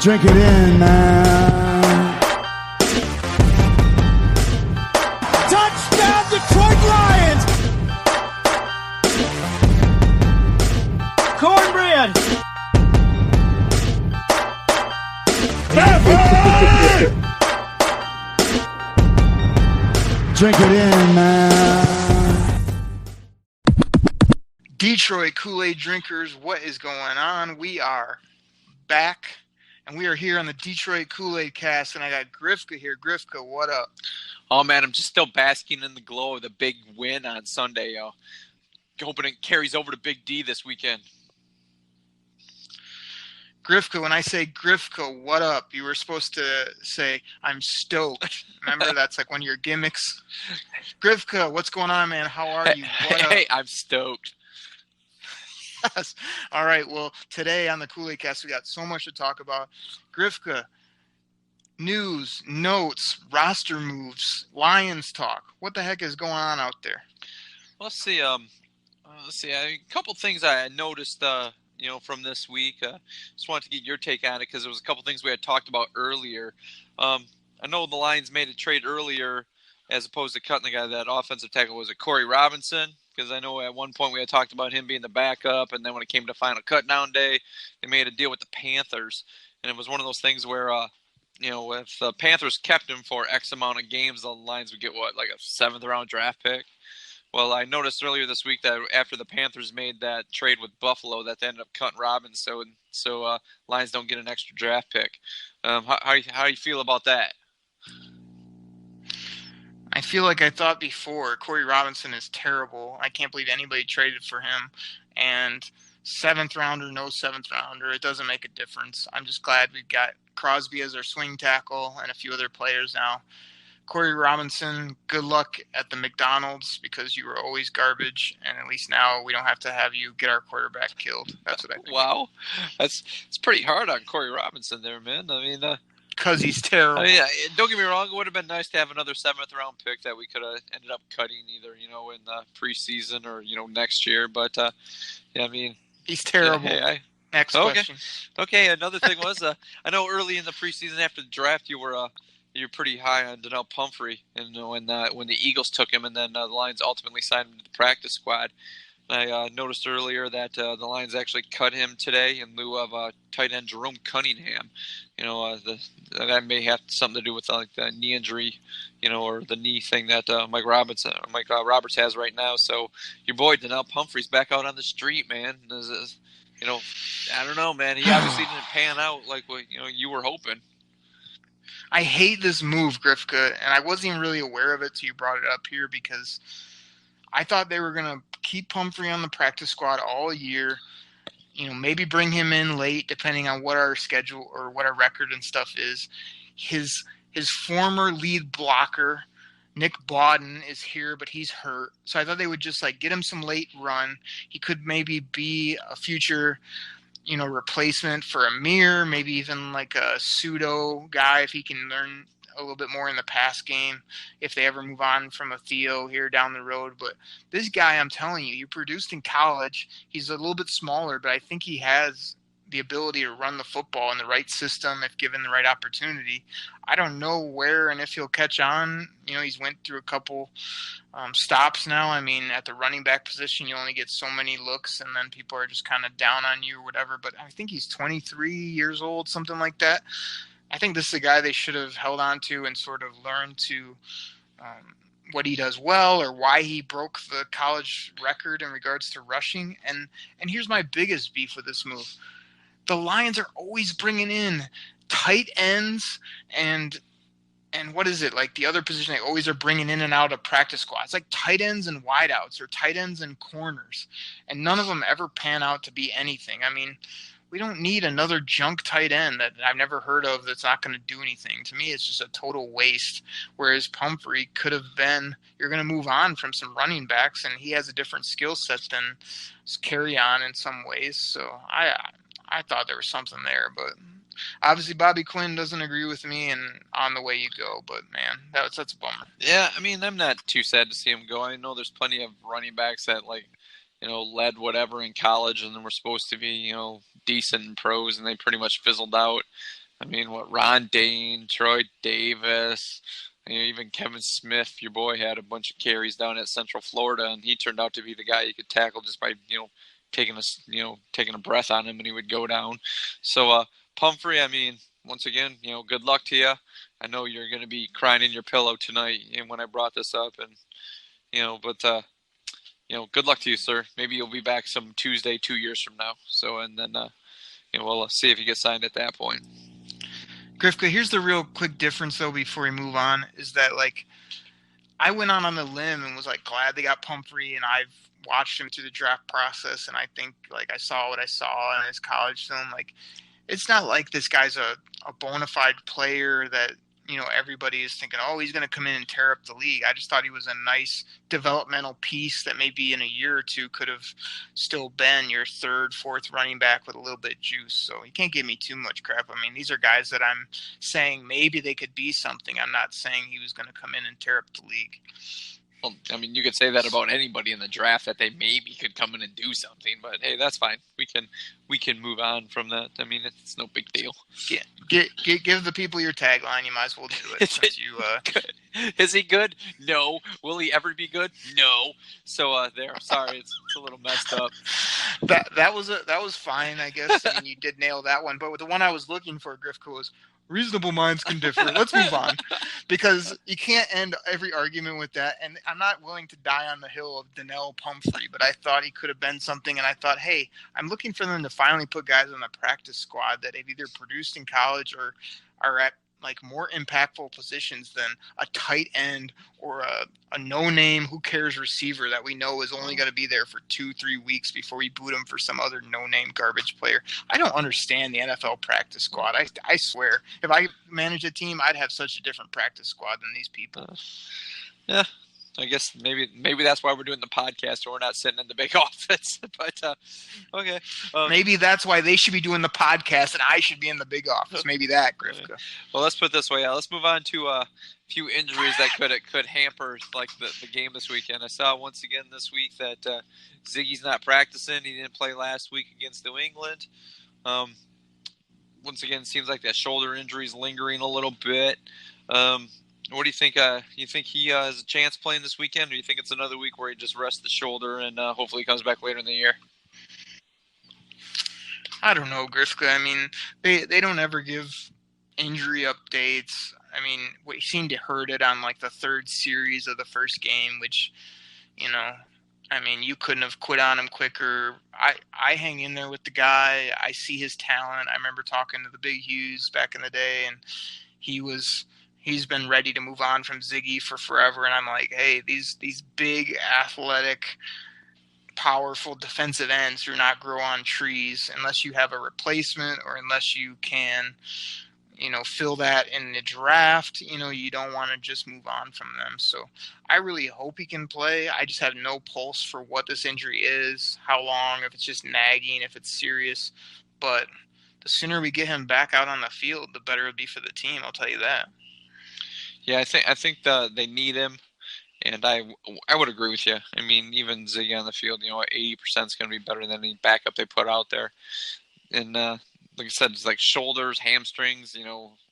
Drink it in, man. Touchdown, Detroit Lions! Cornbread! Drink it in, man. Detroit Kool-Aid drinkers, what is going on? We are back, and we are here on the Detroit Kool-Aid cast, and I got Grifka here. Grifka, what up? Oh, man, I'm just still basking in the glow of the big win on Sunday, yo. Hoping it carries over to Big D this weekend. Grifka, when I say Grifka, what up? You were supposed to say, I'm stoked. Remember, that's like one of your gimmicks. Grifka, what's going on, man? How are you? What up? Hey, I'm stoked. Yes. All right, well, today on the Kool-Aid cast, we got so much to talk about. Grifka, news, notes, roster moves, Lions talk. What the heck is going on out there? Let's see. A couple things I noticed, from this week. Just wanted to get your take on it because there was a couple things we had talked about earlier. I know the Lions made a trade earlier as opposed to cutting the guy. That offensive tackle, was it Corey Robinson? Because I know at one point we had talked about him being the backup, and then when it came to final cutdown day, they made a deal with the Panthers, and it was one of those things where, if the Panthers kept him for X amount of games, the Lions would get like a 7th-round draft pick. Well, I noticed earlier this week that after the Panthers made that trade with Buffalo, that they ended up cutting Robinson, so Lions don't get an extra draft pick. How do you feel about that? I feel like I thought before, Corey Robinson is terrible. I can't believe anybody traded for him. And 7th rounder, no 7th rounder, it doesn't make a difference. I'm just glad we've got Crosby as our swing tackle and a few other players now. Corey Robinson, good luck at the McDonald's because you were always garbage, and at least now we don't have to have you get our quarterback killed. That's what I think. Wow, it's pretty hard on Corey Robinson there, man. I mean, because he's terrible. Don't get me wrong. It would have been nice to have another 7th-round pick that we could have ended up cutting either, in the preseason or next year. But he's terrible. Next question. Okay. Another thing was, I know early in the preseason after the draft, you're pretty high on Donnell Pumphrey, and when the Eagles took him, and then the Lions ultimately signed him to the practice squad. I noticed earlier that the Lions actually cut him today in lieu of tight end Jerome Cunningham. That may have something to do with the knee injury, or the knee thing that Mike Roberts has right now. So your boy Donnell Pumphrey's back out on the street, man. I don't know, man. He obviously didn't pan out like what you were hoping. I hate this move, Grifka, and I wasn't even really aware of it till you brought it up here because I thought they were going to keep Pumphrey on the practice squad all year, maybe bring him in late depending on what our schedule or what our record and stuff is. His former lead blocker, Nick Bawden, is here, but he's hurt. So I thought they would just get him some late run. He could maybe be a future replacement for Amir, maybe even like a pseudo guy if he can learn a little bit more in the pass game if they ever move on from a Theo here down the road. But this guy, I'm telling you, he produced in college. He's a little bit smaller, but I think he has the ability to run the football in the right system if given the right opportunity. I don't know where and if he'll catch on. He's went through a couple stops now. I mean, at the running back position, you only get so many looks, and then people are just kind of down on you or whatever. But I think he's 23 years old, something like that. I think this is a guy they should have held on to and sort of learned to what he does well or why he broke the college record in regards to rushing. And here's my biggest beef with this move. The Lions are always bringing in tight ends and what is it, like the other position they always are bringing in and out of practice squads, like tight ends and wideouts or tight ends and corners, and none of them ever pan out to be anything. I mean, we don't need another junk tight end that I've never heard of that's not going to do anything. To me, it's just a total waste, whereas Pumphrey could have been, you're going to move on from some running backs, and he has a different skill set than Carry On in some ways. So I thought there was something there, but obviously Bobby Quinn doesn't agree with me and on the way you go, but man, that's a bummer. Yeah, I mean, I'm not too sad to see him go. I know there's plenty of running backs that led whatever in college and then were supposed to be, decent in pros and they pretty much fizzled out. I mean, Ron Dane, Troy Davis, even Kevin Smith, your boy, had a bunch of carries down at Central Florida, and he turned out to be the guy you could tackle just by taking a breath on him, and he would go down. So Pumphrey, I mean, once again, good luck to you. I know you're going to be crying in your pillow tonight, and when I brought this up, and but good luck to you, sir. Maybe you'll be back some Tuesday 2 years from now. So, and then we'll see if you get signed at that point. Grifka, here's the real quick difference, though, before we move on, is that, like, I went on the limb and was, like, glad they got Pumphrey, and I've watched him through the draft process, and I think, like, I saw what I saw in his college film. Like, it's not like this guy's a bona fide player that, everybody is thinking, oh, he's going to come in and tear up the league. I just thought he was a nice developmental piece that maybe in a year or two could have still been your third, fourth running back with a little bit of juice. So you can't give me too much crap. I mean, these are guys that I'm saying maybe they could be something. I'm not saying he was going to come in and tear up the league. Well, I mean, you could say that about anybody in the draft, that they maybe could come in and do something, but hey, that's fine. We can move on from that. I mean, it's no big deal. Give the people your tagline. You might as well do it. Is he good? No. Will he ever be good? No. So there. I'm sorry, it's a little messed up. That was fine, I guess. I mean, you did nail that one, but the one I was looking for, Grifko, was reasonable minds can differ. Let's move on, because you can't end every argument with that. And I'm not willing to die on the hill of Donnell Pumphrey, but I thought he could have been something. And I thought, hey, I'm looking for them to finally put guys on the practice squad that have either produced in college or are at like more impactful positions than a tight end or a no-name, who cares receiver that we know is only going to be there for 2-3 weeks before we boot him for some other no-name garbage player. I don't understand the NFL practice squad. I swear, if I managed a team, I'd have such a different practice squad than these people. Yeah. I guess maybe that's why we're doing the podcast, or we're not sitting in the big office. But okay, maybe that's why they should be doing the podcast and I should be in the big office. Maybe that, Grifka. Well, let's put it this way. Let's move on to a few injuries that could hamper like the game this weekend. I saw once again this week that Ziggy's not practicing. He didn't play last week against New England. Once again, it seems like that shoulder injury is lingering a little bit. What do you think? You think he has a chance playing this weekend, or do you think it's another week where he just rests the shoulder and hopefully he comes back later in the year? I don't know, Grifka. I mean, they don't ever give injury updates. I mean, we seemed to hurt it on like the third series of the first game, which, I mean, you couldn't have quit on him quicker. I hang in there with the guy. I see his talent. I remember talking to the Big Hughes back in the day, and he's been ready to move on from Ziggy for forever. And I'm like, hey, these big, athletic, powerful defensive ends do not grow on trees unless you have a replacement or unless you can, fill that in the draft. You don't want to just move on from them. So I really hope he can play. I just have no pulse for what this injury is, how long, if it's just nagging, if it's serious. But the sooner we get him back out on the field, the better it'll be for the team. I'll tell you that. Yeah, I think they need him, and I would agree with you. I mean, even Ziggy on the field, 80% is going to be better than any backup they put out there. And like I said, it's like shoulders, hamstrings,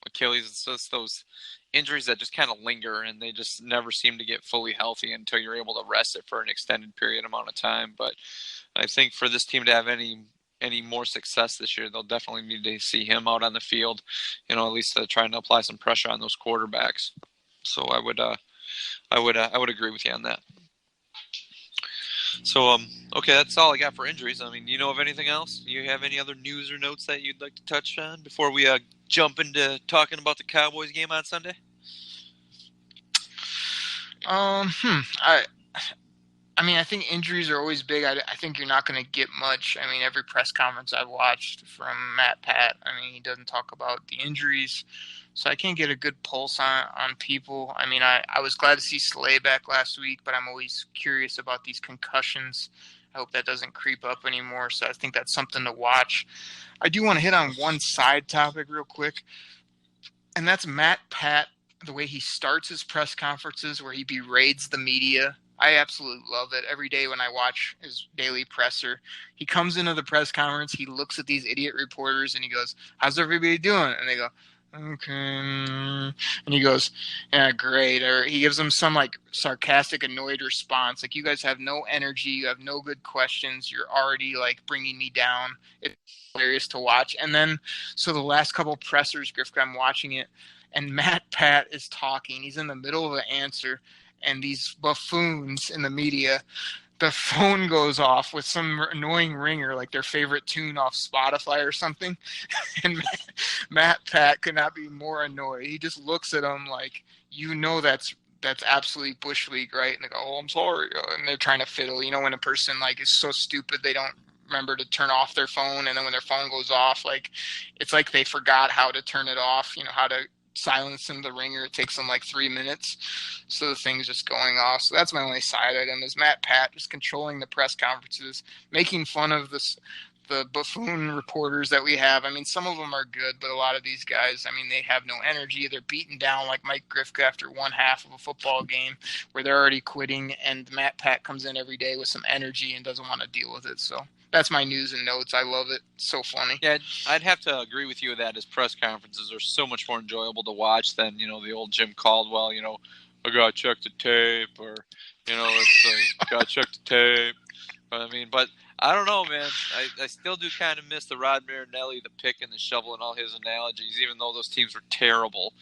Achilles. It's just those injuries that just kind of linger, and they just never seem to get fully healthy until you're able to rest it for an extended period amount of time. But I think for this team to have any more success this year, they'll definitely need to see him out on the field, at least trying to apply some pressure on those quarterbacks. So I would agree with you on that. So okay, that's all I got for injuries. I mean, you know of anything else? Do you have any other news or notes that you'd like to touch on before we jump into talking about the Cowboys game on Sunday? I mean, I think injuries are always big. I think you're not going to get much. I mean, every press conference I've watched from Matt Pat, I mean, he doesn't talk about the injuries. So I can't get a good pulse on people. I mean, I was glad to see Slay back last week, but I'm always curious about these concussions. I hope that doesn't creep up anymore. So I think that's something to watch. I do want to hit on one side topic real quick, and that's Matt Pat, the way he starts his press conferences where he berates the media I absolutely love it. Every day when I watch his daily presser, he comes into the press conference, he looks at these idiot reporters, and he goes, "How's everybody doing?" And they go, "Okay." And he goes, "Yeah, great." Or he gives them some like sarcastic, annoyed response, like, "You guys have no energy, you have no good questions, you're already like bringing me down." It's hilarious to watch. And then, so the last couple pressers, Griffin, I'm watching it, and Matt Pat is talking. He's in the middle of an answer, and these buffoons in the media, the phone goes off with some annoying ringer, like their favorite tune off Spotify or something. And Matt Pat could not be more annoyed. He just looks at him like, that's absolutely Bush League, right? And they go, "Oh, I'm sorry." And they're trying to fiddle. When a person like is so stupid they don't remember to turn off their phone, and then when their phone goes off, like it's like they forgot how to turn it off, how to silence them, the ringer. It takes them like 3 minutes, so the thing's just going off. So that's my only side item, is Matt Pat just controlling the press conferences, making fun of the buffoon reporters that we have. I mean, some of them are good, but a lot of these guys, I mean, they have no energy. They're beaten down like Mike Grifka after one half of a football game where they're already quitting, and Matt Pat comes in every day with some energy and doesn't want to deal with it. So that's my news and notes. I love it. It's so funny. Yeah, I'd have to agree with you that his press conferences are so much more enjoyable to watch than, the old Jim Caldwell, "I got to check the tape," or, it's like, "Got to check the tape." But I don't know, man. I still do kind of miss the Rod Marinelli, the pick and the shovel, and all his analogies, even though those teams were terrible.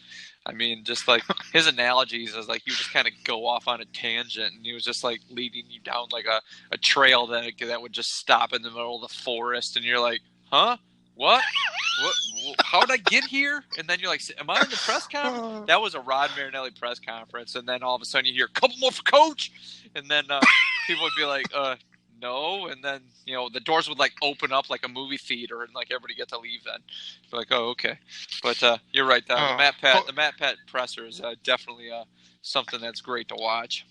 I mean, just like his analogies is like he would just kind of go off on a tangent, and he was just like leading you down like a trail that would just stop in the middle of the forest, and you're like, huh? What? How did I get here? And then you're like, am I in the press conference? That was a Rod Marinelli press conference, and then all of a sudden you hear, "Couple more for Coach," and then people would be like, no, and then the doors would like open up like a movie theater, and like everybody get to leave. Then you're like, oh, okay. But you're right. The Matt Pat presser is definitely something that's great to watch.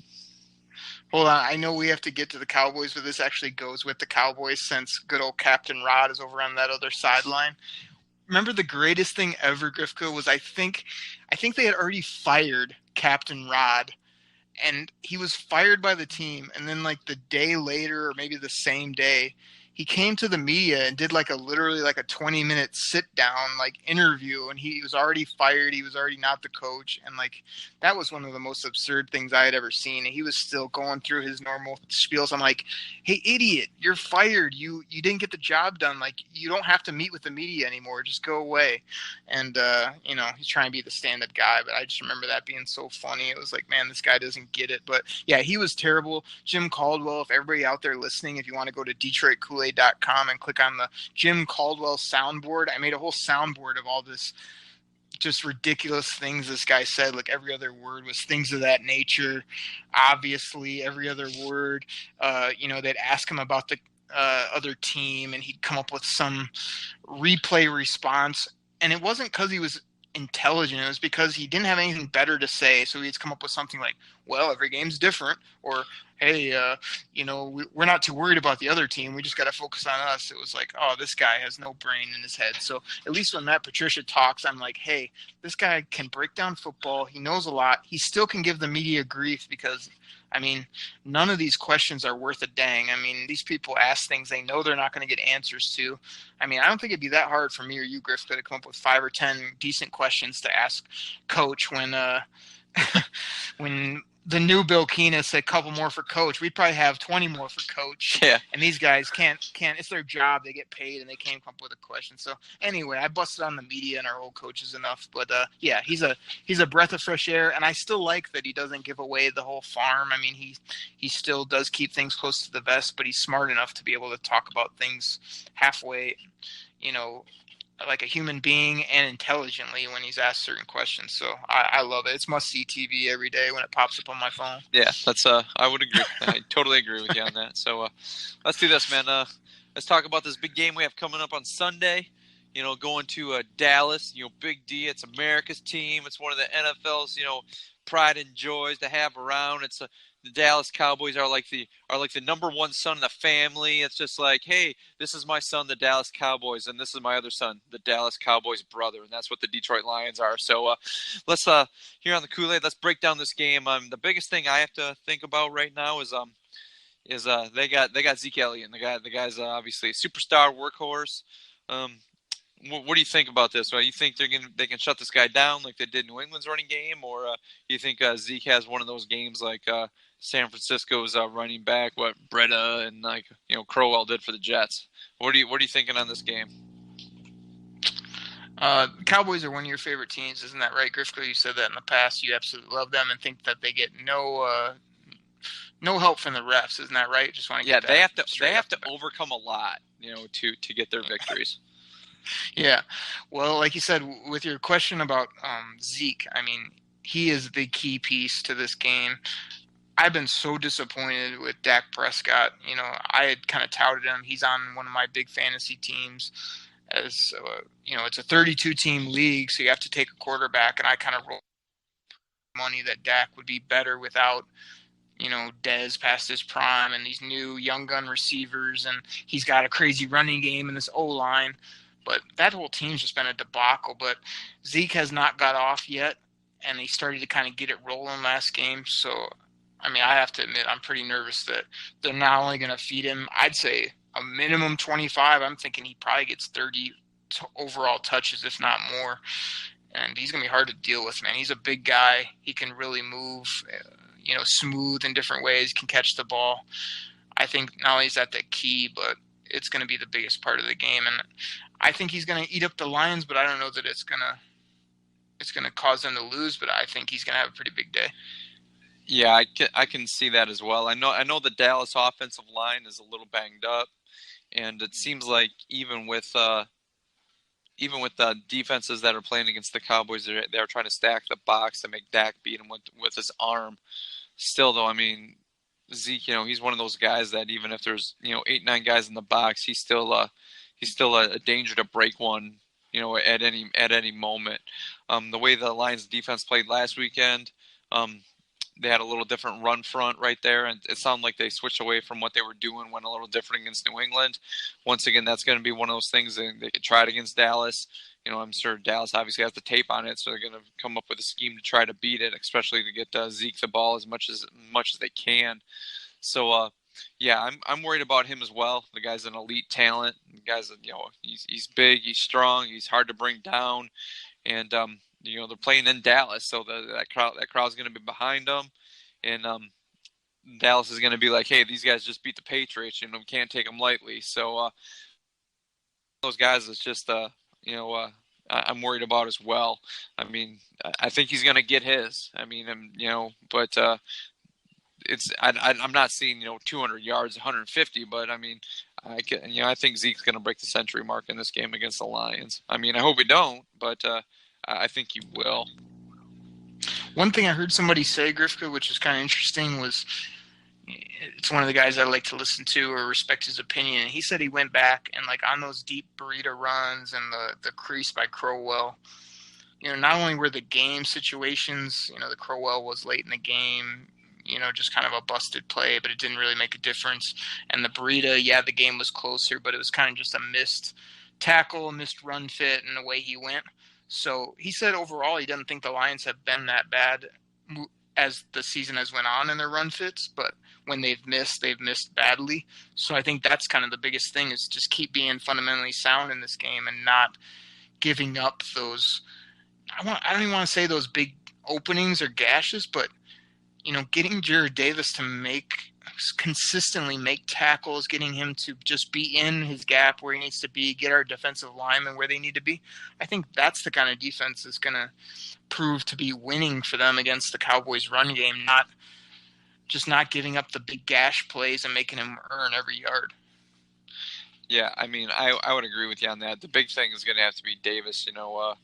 Hold on, I know we have to get to the Cowboys, but this actually goes with the Cowboys since good old Captain Rod is over on that other sideline. Remember the greatest thing ever, Grifka, was I think they had already fired Captain Rod, and he was fired by the team. And then like the day later, or maybe the same day, he came to the media and did literally a 20-minute sit down interview, and he was already fired. He was already not the coach. And that was one of the most absurd things I had ever seen. And he was still going through his normal spiels. I'm like, "Hey, idiot, you're fired. You didn't get the job done. You don't have to meet with the media anymore. Just go away." And, he's trying to be the stand-up guy, but I just remember that being so funny. It was like, man, this guy doesn't get it. But yeah, he was terrible. Jim Caldwell, if everybody out there listening, if you want to go to detkoolaid.com and click on the Jim Caldwell soundboard, I made a whole soundboard of all this just ridiculous things this guy said. Like every other word was things of that nature. Obviously, every other word, they'd ask him about the other team, and he'd come up with some replay response. And it wasn't because he was intelligent. It was because he didn't have anything better to say. So he'd come up with something like, "Well, every game's different," or, "Hey, we're not too worried about the other team. We just got to focus on us." It was like, oh, this guy has no brain in his head. So at least when Matt Patricia talks, I'm like, hey, this guy can break down football. He knows a lot. He still can give the media grief because, I mean, none of these questions are worth a dang. I mean, these people ask things they know they're not going to get answers to. I mean, I don't think it'd be that hard for me or you, Griff, to come up with 5 or 10 decent questions to ask Coach when when the new Bill Keenan said a couple more for Coach. We'd probably have 20 more for Coach. Yeah. And these guys can't. It's their job. They get paid, and they can't come up with a question. So anyway, I busted on the media and our old coaches enough. But yeah, he's a breath of fresh air, and I still like that he doesn't give away the whole farm. I mean, he still does keep things close to the vest, but he's smart enough to be able to talk about things halfway, like a human being and intelligently when he's asked certain questions. So I love it. It's must-see TV every day when it pops up on my phone. Yeah, that's I would agree. I totally agree with you on that. So let's do this, man. Let's talk about this big game we have coming up on Sunday. Going to Dallas. Big D. It's America's team. It's one of the NFL's pride and joys to have around. It's the Dallas Cowboys are like the number one son of the family. It's just like, hey, this is my son, the Dallas Cowboys, and this is my other son, the Dallas Cowboys brother, and that's what the Detroit Lions are. So let's here on the Kool-Aid, let's break down this game. The biggest thing I have to think about right now is they got Zeke Elliott. The guy's obviously a superstar workhorse. What do you think about this? You think they can shut this guy down like they did New England's running game, or you think Zeke has one of those games like San Francisco's running back, what Breda and Crowell did for the Jets? What are you thinking on this game? Cowboys are one of your favorite teams, isn't that right, Grifko? You said that in the past. You absolutely love them and think that they get no help from the refs, isn't that right? Just want to get they have to overcome a lot, to get their victories. Yeah. Well, like you said, with your question about Zeke, I mean, he is the key piece to this game. I've been so disappointed with Dak Prescott. I had kind of touted him. He's on one of my big fantasy teams. As it's a 32-team league, so you have to take a quarterback, and I kind of rolled money that Dak would be better without Dez past his prime and these new young gun receivers, and he's got a crazy running game in this O-line. But that whole team's just been a debacle. But Zeke has not got off yet, and he started to kind of get it rolling last game. So, I mean, I have to admit, I'm pretty nervous that they're not only going to feed him, I'd say a minimum 25. I'm thinking he probably gets 30 overall touches, if not more. And he's going to be hard to deal with, man. He's a big guy. He can really move, smooth in different ways, can catch the ball. I think not only is that the key, but it's going to be the biggest part of the game. And I think he's going to eat up the Lions, but I don't know that it's going to cause them to lose, but I think he's going to have a pretty big day. Yeah, I can see that as well. I know the Dallas offensive line is a little banged up, and it seems like even with the defenses that are playing against the Cowboys, they're trying to stack the box to make Dak beat him with his arm. Still, though, I mean, Zeke, he's one of those guys that even if there's 8-9 guys in the box, he's still a danger to break one, at any moment. The way the Lions defense played last weekend, they had a little different run front right there, and it sounded like they switched away from what they were doing, went a little different against New England. Once again, that's going to be one of those things that they could try it against Dallas. I'm sure Dallas obviously has the tape on it, so they're going to come up with a scheme to try to beat it, especially to get Zeke the ball as much as they can. So, yeah, I'm worried about him as well. The guy's an elite talent. The guy's he's big, he's strong, he's hard to bring down, and they're playing in Dallas, so that crowd's going to be behind them, and Dallas is going to be like, hey, these guys just beat the Patriots, we can't take them lightly. So those guys is just I'm worried about as well. I mean, I think he's going to get his. I mean, but I'm not seeing 200 yards, 150, but I mean, I think Zeke's going to break the century mark in this game against the Lions. I mean, I hope he don't, but I think he will. One thing I heard somebody say, Grifka, which is kind of interesting, was it's one of the guys I like to listen to or respect his opinion. And he said he went back and on those deep burrito runs and the crease by Crowell, not only were the game situations, the Crowell was late in the game, just kind of a busted play, but it didn't really make a difference. And the burrito, yeah, the game was closer, but it was kind of just a missed tackle, missed run fit, and the way he went. So he said overall he doesn't think the Lions have been that bad as the season has went on in their run fits, but when they've missed badly. So I think that's kind of the biggest thing is just keep being fundamentally sound in this game and not giving up those – I don't even want to say those big openings or gashes, but, getting Jared Davis to consistently make tackles, getting him to just be in his gap where he needs to be, get our defensive linemen where they need to be. I think that's the kind of defense that's going to prove to be winning for them against the Cowboys run game, not giving up the big gash plays and making him earn every yard. Yeah, I mean, I would agree with you on that. The big thing is going to have to be Davis, how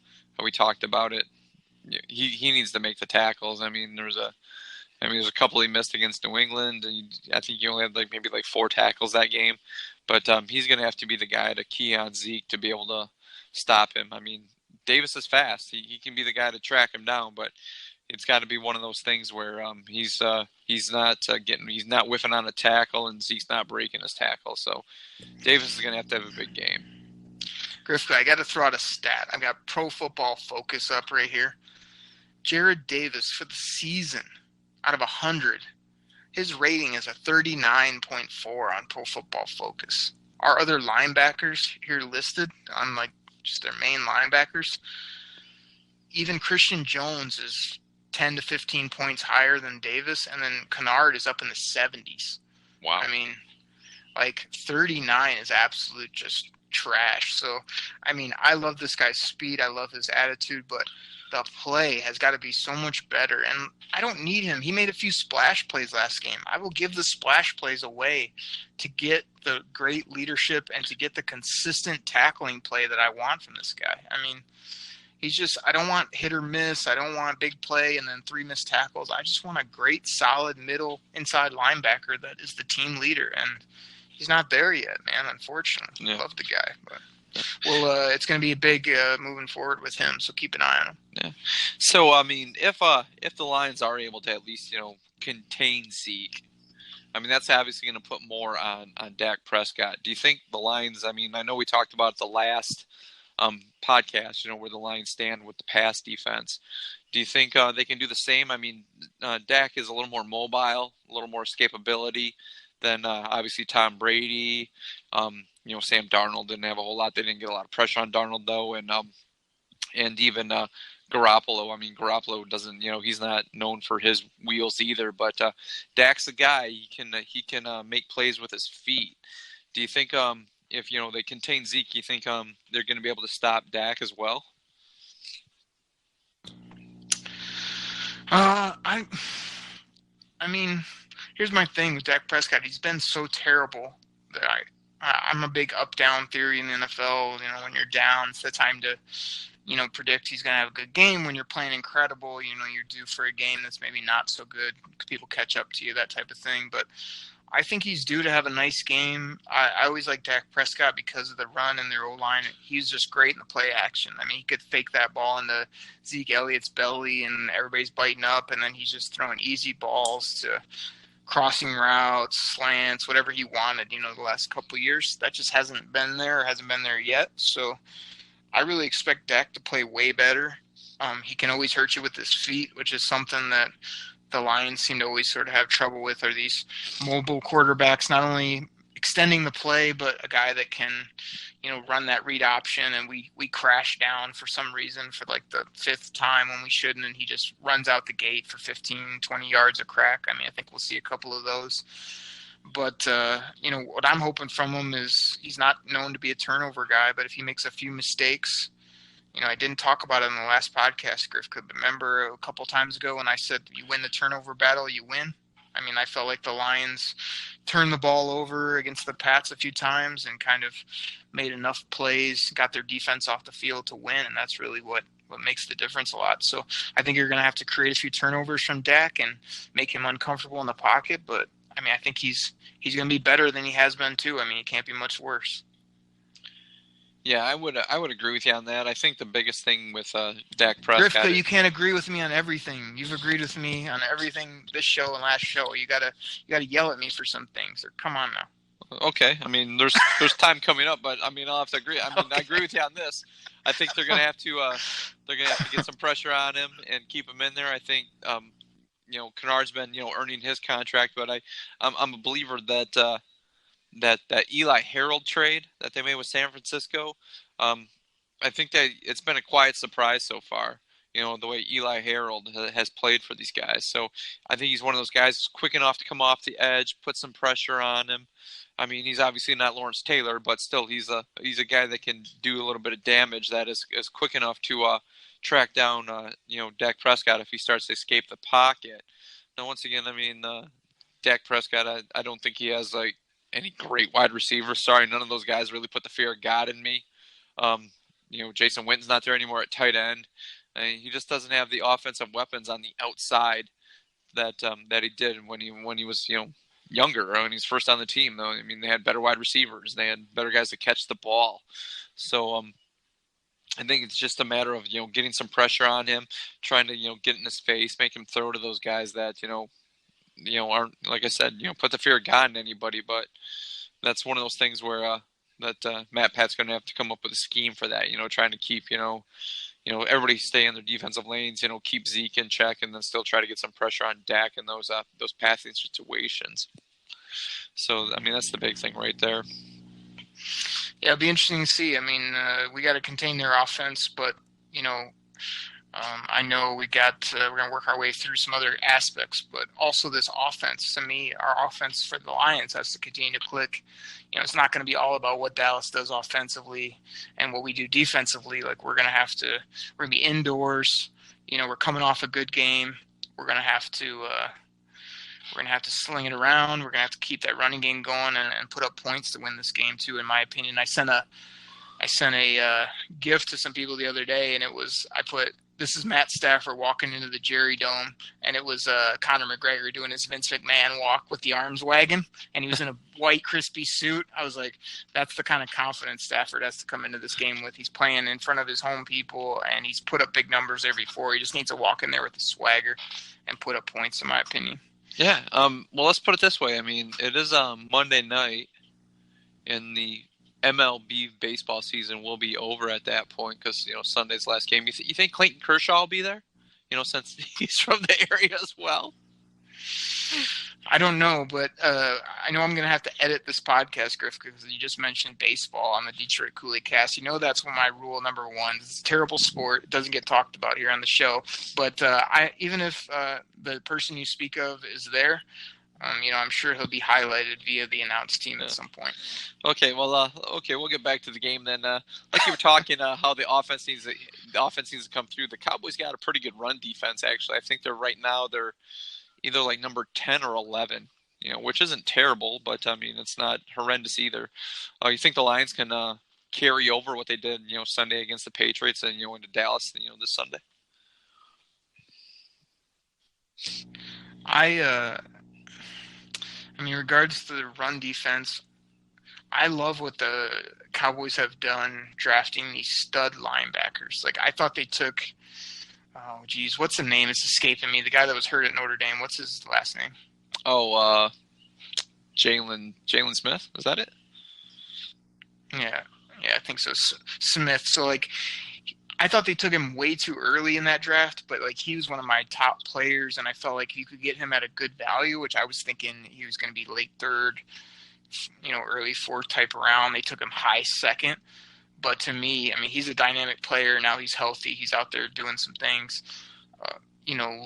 we talked about it. He needs to make the tackles. I mean, there's a couple he missed against New England, and I think he only had maybe 4 tackles that game. But he's going to have to be the guy to key on Zeke to be able to stop him. I mean, Davis is fast. He can be the guy to track him down, but it's got to be one of those things where he's not whiffing on a tackle, and Zeke's not breaking his tackle. So Davis is going to have a big game. Griff, I got to throw out a stat. I've got Pro Football Focus up right here. Jared Davis for the season, out of 100, his rating is a 39.4 on Pro Football Focus. Our other linebackers here listed on like just their main linebackers, even Christian Jones is 10 to 15 points higher than Davis, and then Kennard is up in the 70s. Wow. I mean, like 39 is absolute just trash. So, I mean, I love this guy's speed. I love his attitude, but the play has got to be so much better. And I don't need him. He made a few splash plays last game. I will give the splash plays away to get the great leadership and to get the consistent tackling play that I want from this guy. I mean, I don't want hit or miss. I don't want big play and then 3 missed tackles. I just want a great, solid middle inside linebacker that is the team leader. And he's not there yet, man, unfortunately. Yeah. Love the guy. But it's going to be a big moving forward with him, so keep an eye on him. Yeah. So, I mean, if the Lions are able to at least, contain Zeke, I mean, that's obviously going to put more on Dak Prescott. Do you think the Lions, I mean, I know we talked about the last podcast, where the Lions stand with the pass defense. Do you think they can do the same? I mean, Dak is a little more mobile, a little more escapability than obviously Tom Brady. Sam Darnold didn't have a whole lot. They didn't get a lot of pressure on Darnold though, and even Garoppolo. I mean, Garoppolo doesn't, he's not known for his wheels either. But Dak's a guy. He can make plays with his feet. Do you think if they contain Zeke, you think they're going to be able to stop Dak as well? I mean, here's my thing with Dak Prescott. He's been so terrible that I'm a big up-down theory in the NFL. When you're down, it's the time to, predict he's going to have a good game. When you're playing incredible, you're due for a game that's maybe not so good. People catch up to you, that type of thing. But I think he's due to have a nice game. I always like Dak Prescott because of the run and their O-line. He's just great in the play action. I mean, he could fake that ball into Zeke Elliott's belly and everybody's biting up, and then he's just throwing easy balls to crossing routes, slants, whatever he wanted, the last couple of years. That just hasn't been there or hasn't been there yet. So I really expect Dak to play way better. He can always hurt you with his feet, which is something that the Lions seem to always sort of have trouble with, are these mobile quarterbacks, not only extending the play, but a guy that can, run that read option. And we crash down for some reason for like the 5th time when we shouldn't, and he just runs out the gate for 15, 20 yards a crack. I mean, I think we'll see a couple of those. But, what I'm hoping from him is he's not known to be a turnover guy, but if he makes a few mistakes, I didn't talk about it in the last podcast, Griff. Remember a couple times ago when I said you win the turnover battle, you win? I mean, I felt like the Lions turned the ball over against the Pats a few times and kind of made enough plays, got their defense off the field to win, and that's really what makes the difference a lot. So I think you're going to have to create a few turnovers from Dak and make him uncomfortable in the pocket, but, I mean, I think he's going to be better than he has been too. I mean, he can't be much worse. Yeah, I would agree with you on that. I think the biggest thing with Dak Prescott, Griff, you can't agree with me on everything. You've agreed with me on everything this show and last show. You gotta yell at me for some things. Or come on now. Okay, I mean there's time coming up, but I mean I'll have to agree. I mean okay. I agree with you on this. I think they're gonna have to get some pressure on him and keep him in there. I think Kennard's been earning his contract, but I'm a believer that. That Eli Harold trade that they made with San Francisco, I think that it's been a quiet surprise so far. The way Eli Harold has played for these guys. So I think he's one of those guys who's quick enough to come off the edge, put some pressure on him. I mean, he's obviously not Lawrence Taylor, but still he's a guy that can do a little bit of damage. That is quick enough to track down Dak Prescott if he starts to escape the pocket. Now, once again, I mean Dak Prescott, I don't think he has like any great wide receivers. Sorry, none of those guys really put the fear of God in me. Jason Witten's not there anymore at tight end. He just doesn't have the offensive weapons on the outside that he did when he was younger, when he was first on the team. Though I mean, they had better wide receivers. They had better guys to catch the ball. So I think it's just a matter of, getting some pressure on him, trying to, get in his face, make him throw to those guys that, aren't, like I said, put the fear of God in anybody. But that's one of those things where Matt Pat's going to have to come up with a scheme for that, trying to keep, everybody stay in their defensive lanes, keep Zeke in check, and then still try to get some pressure on Dak in those passing situations. So, I mean, that's the big thing right there. Yeah, it'll be interesting to see. I mean, we got to contain their offense, but I know we're going to work our way through some other aspects, but also this offense. To me, our offense for the Lions has to continue to click. It's not going to be all about what Dallas does offensively and what we do defensively. Like we're going to be indoors. We're coming off a good game. We're going to have to sling it around. We're going to have to keep that running game going and put up points to win this game too, in my opinion. I sent a gift to some people the other day, and this is Matt Stafford walking into the Jerry Dome, and it was Conor McGregor doing his Vince McMahon walk with the arms wagging, and he was in a white crispy suit. I was like, that's the kind of confidence Stafford has to come into this game with. He's playing in front of his home people, and he's put up big numbers every four. He just needs to walk in there with a swagger and put up points, in my opinion. Yeah. Well, let's put it this way. I mean, it is Monday night, and the MLB baseball season will be over at that point because, Sunday's last game. You think Clayton Kershaw will be there? Since he's from the area as well? I don't know, but I know I'm going to have to edit this podcast, Griff, because you just mentioned baseball on the Detroit Kool-Aid cast. That's my rule number one. It's a terrible sport. It doesn't get talked about here on the show. But even if the person you speak of is there, I'm sure he'll be highlighted via the announced team at some point. Okay, well, we'll get back to the game then. Like you were talking, how the offense needs to come through. The Cowboys got a pretty good run defense, actually. I think they're either like number 10 or 11, which isn't terrible, but I mean, it's not horrendous either. You think the Lions can carry over what they did, Sunday against the Patriots and, into Dallas, this Sunday? I mean, regards to the run defense, I love what the Cowboys have done drafting these stud linebackers. Like, I thought they took, what's the name? It's escaping me. The guy that was hurt at Notre Dame. What's his last name? Oh, Jalen Smith. Is that it? Yeah, I think so. Smith. So, like, I thought they took him way too early in that draft, but like he was one of my top players, and I felt like you could get him at a good value, which I was thinking he was going to be late third, early fourth type round. They took him high second, but to me, I mean, he's a dynamic player. Now he's healthy. He's out there doing some things.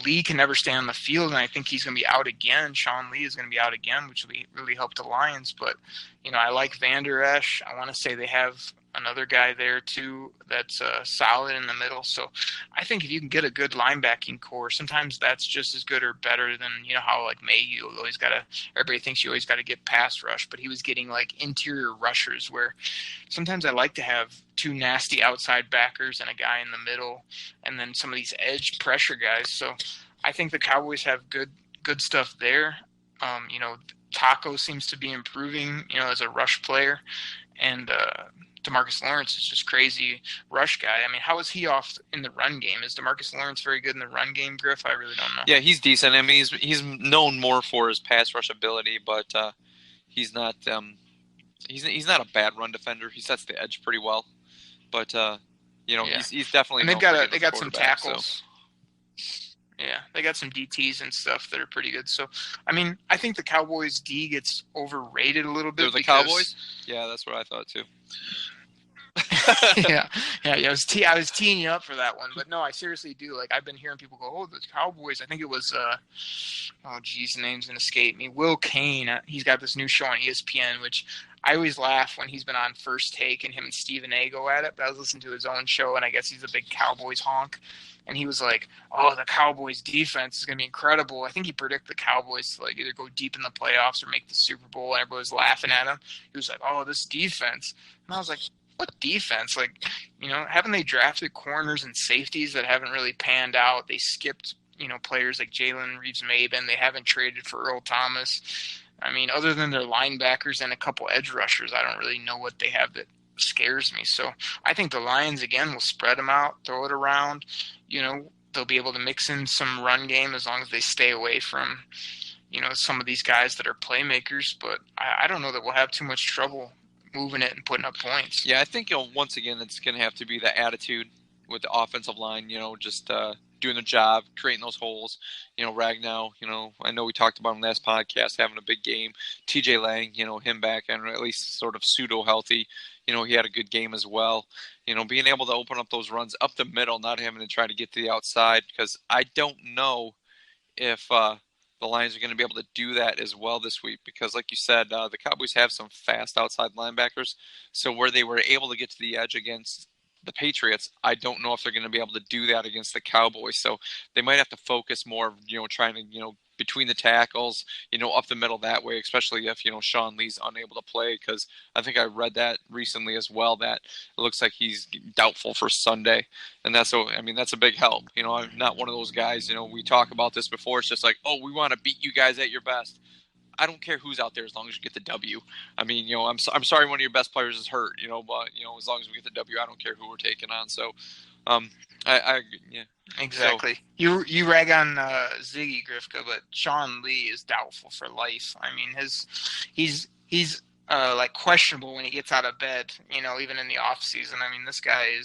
Lee can never stay on the field, and I think he's going to be out again. Sean Lee is going to be out again, which will really help the Lions. But, I like Van Der Esch. I want to say they have another guy there too that's solid in the middle. So I think if you can get a good linebacking core, sometimes that's just as good or better than, how like Mayhew everybody thinks you always got to get pass rush, but he was getting like interior rushers where sometimes I like to have two nasty outside backers and a guy in the middle and then some of these edge pressure guys. So I think the Cowboys have good stuff there. Taco seems to be improving, as a rush player, and DeMarcus Lawrence is just crazy rush guy. I mean, how is he off in the run game? Is DeMarcus Lawrence very good in the run game, Griff? I really don't know. Yeah, he's decent. I mean, he's known more for his pass rush ability, but he's not he's not a bad run defender. He sets the edge pretty well, but he's definitely. And they got some tackles. So. Yeah, they got some DTs and stuff that are pretty good. So, I mean, I think the Cowboys D gets overrated a little bit. The Cowboys? Yeah, that's what I thought too. yeah. I was teeing you up for that one, but no, I seriously do. Like, I've been hearing people go, "Oh, the Cowboys." I think it was, the name's gonna escape me. Will Kane. He's got this new show on ESPN, which I always laugh when he's been on First Take and him and Stephen A go at it. But I was listening to his own show, and I guess he's a big Cowboys honk. And he was like, "Oh, the Cowboys defense is going to be incredible." I think he predicted the Cowboys to like either go deep in the playoffs or make the Super Bowl. And everybody was laughing at him. He was like, "Oh, this defense." And I was like, "What defense? Like, haven't they drafted corners and safeties that haven't really panned out? They skipped, players like Jalen Reeves-Maybin. They haven't traded for Earl Thomas. I mean, other than their linebackers and a couple edge rushers, I don't really know what they have that scares me. So I think the Lions, again, will spread them out, throw it around. They'll be able to mix in some run game as long as they stay away from, some of these guys that are playmakers. But I don't know that we'll have too much trouble moving it and putting up points. Yeah, I think once again it's going to have to be the attitude with the offensive line. Just doing their job, creating those holes. Ragnow. I know we talked about him last podcast having a big game. TJ Lang. Him back and at least sort of pseudo healthy. He had a good game as well. Being able to open up those runs up the middle, not having to try to get to the outside, because I don't know if the Lions are going to be able to do that as well this week, because like you said, the Cowboys have some fast outside linebackers. So where they were able to get to the edge against the Patriots, I don't know if they're going to be able to do that against the Cowboys. So they might have to focus more, trying to, between the tackles, up the middle that way, especially if, Sean Lee's unable to play, because I think I read that recently as well, that it looks like he's doubtful for Sunday. And that's a big help. I'm not one of those guys, we talk about this before. It's just like, oh, we want to beat you guys at your best. I don't care who's out there as long as you get the W. I'm sorry one of your best players is hurt, but as long as we get the W, I don't care who we're taking on. So, yeah. Exactly. So, you rag on Ziggy Grifka, but Sean Lee is doubtful for life. He's like questionable when he gets out of bed. Even in the off season. This guy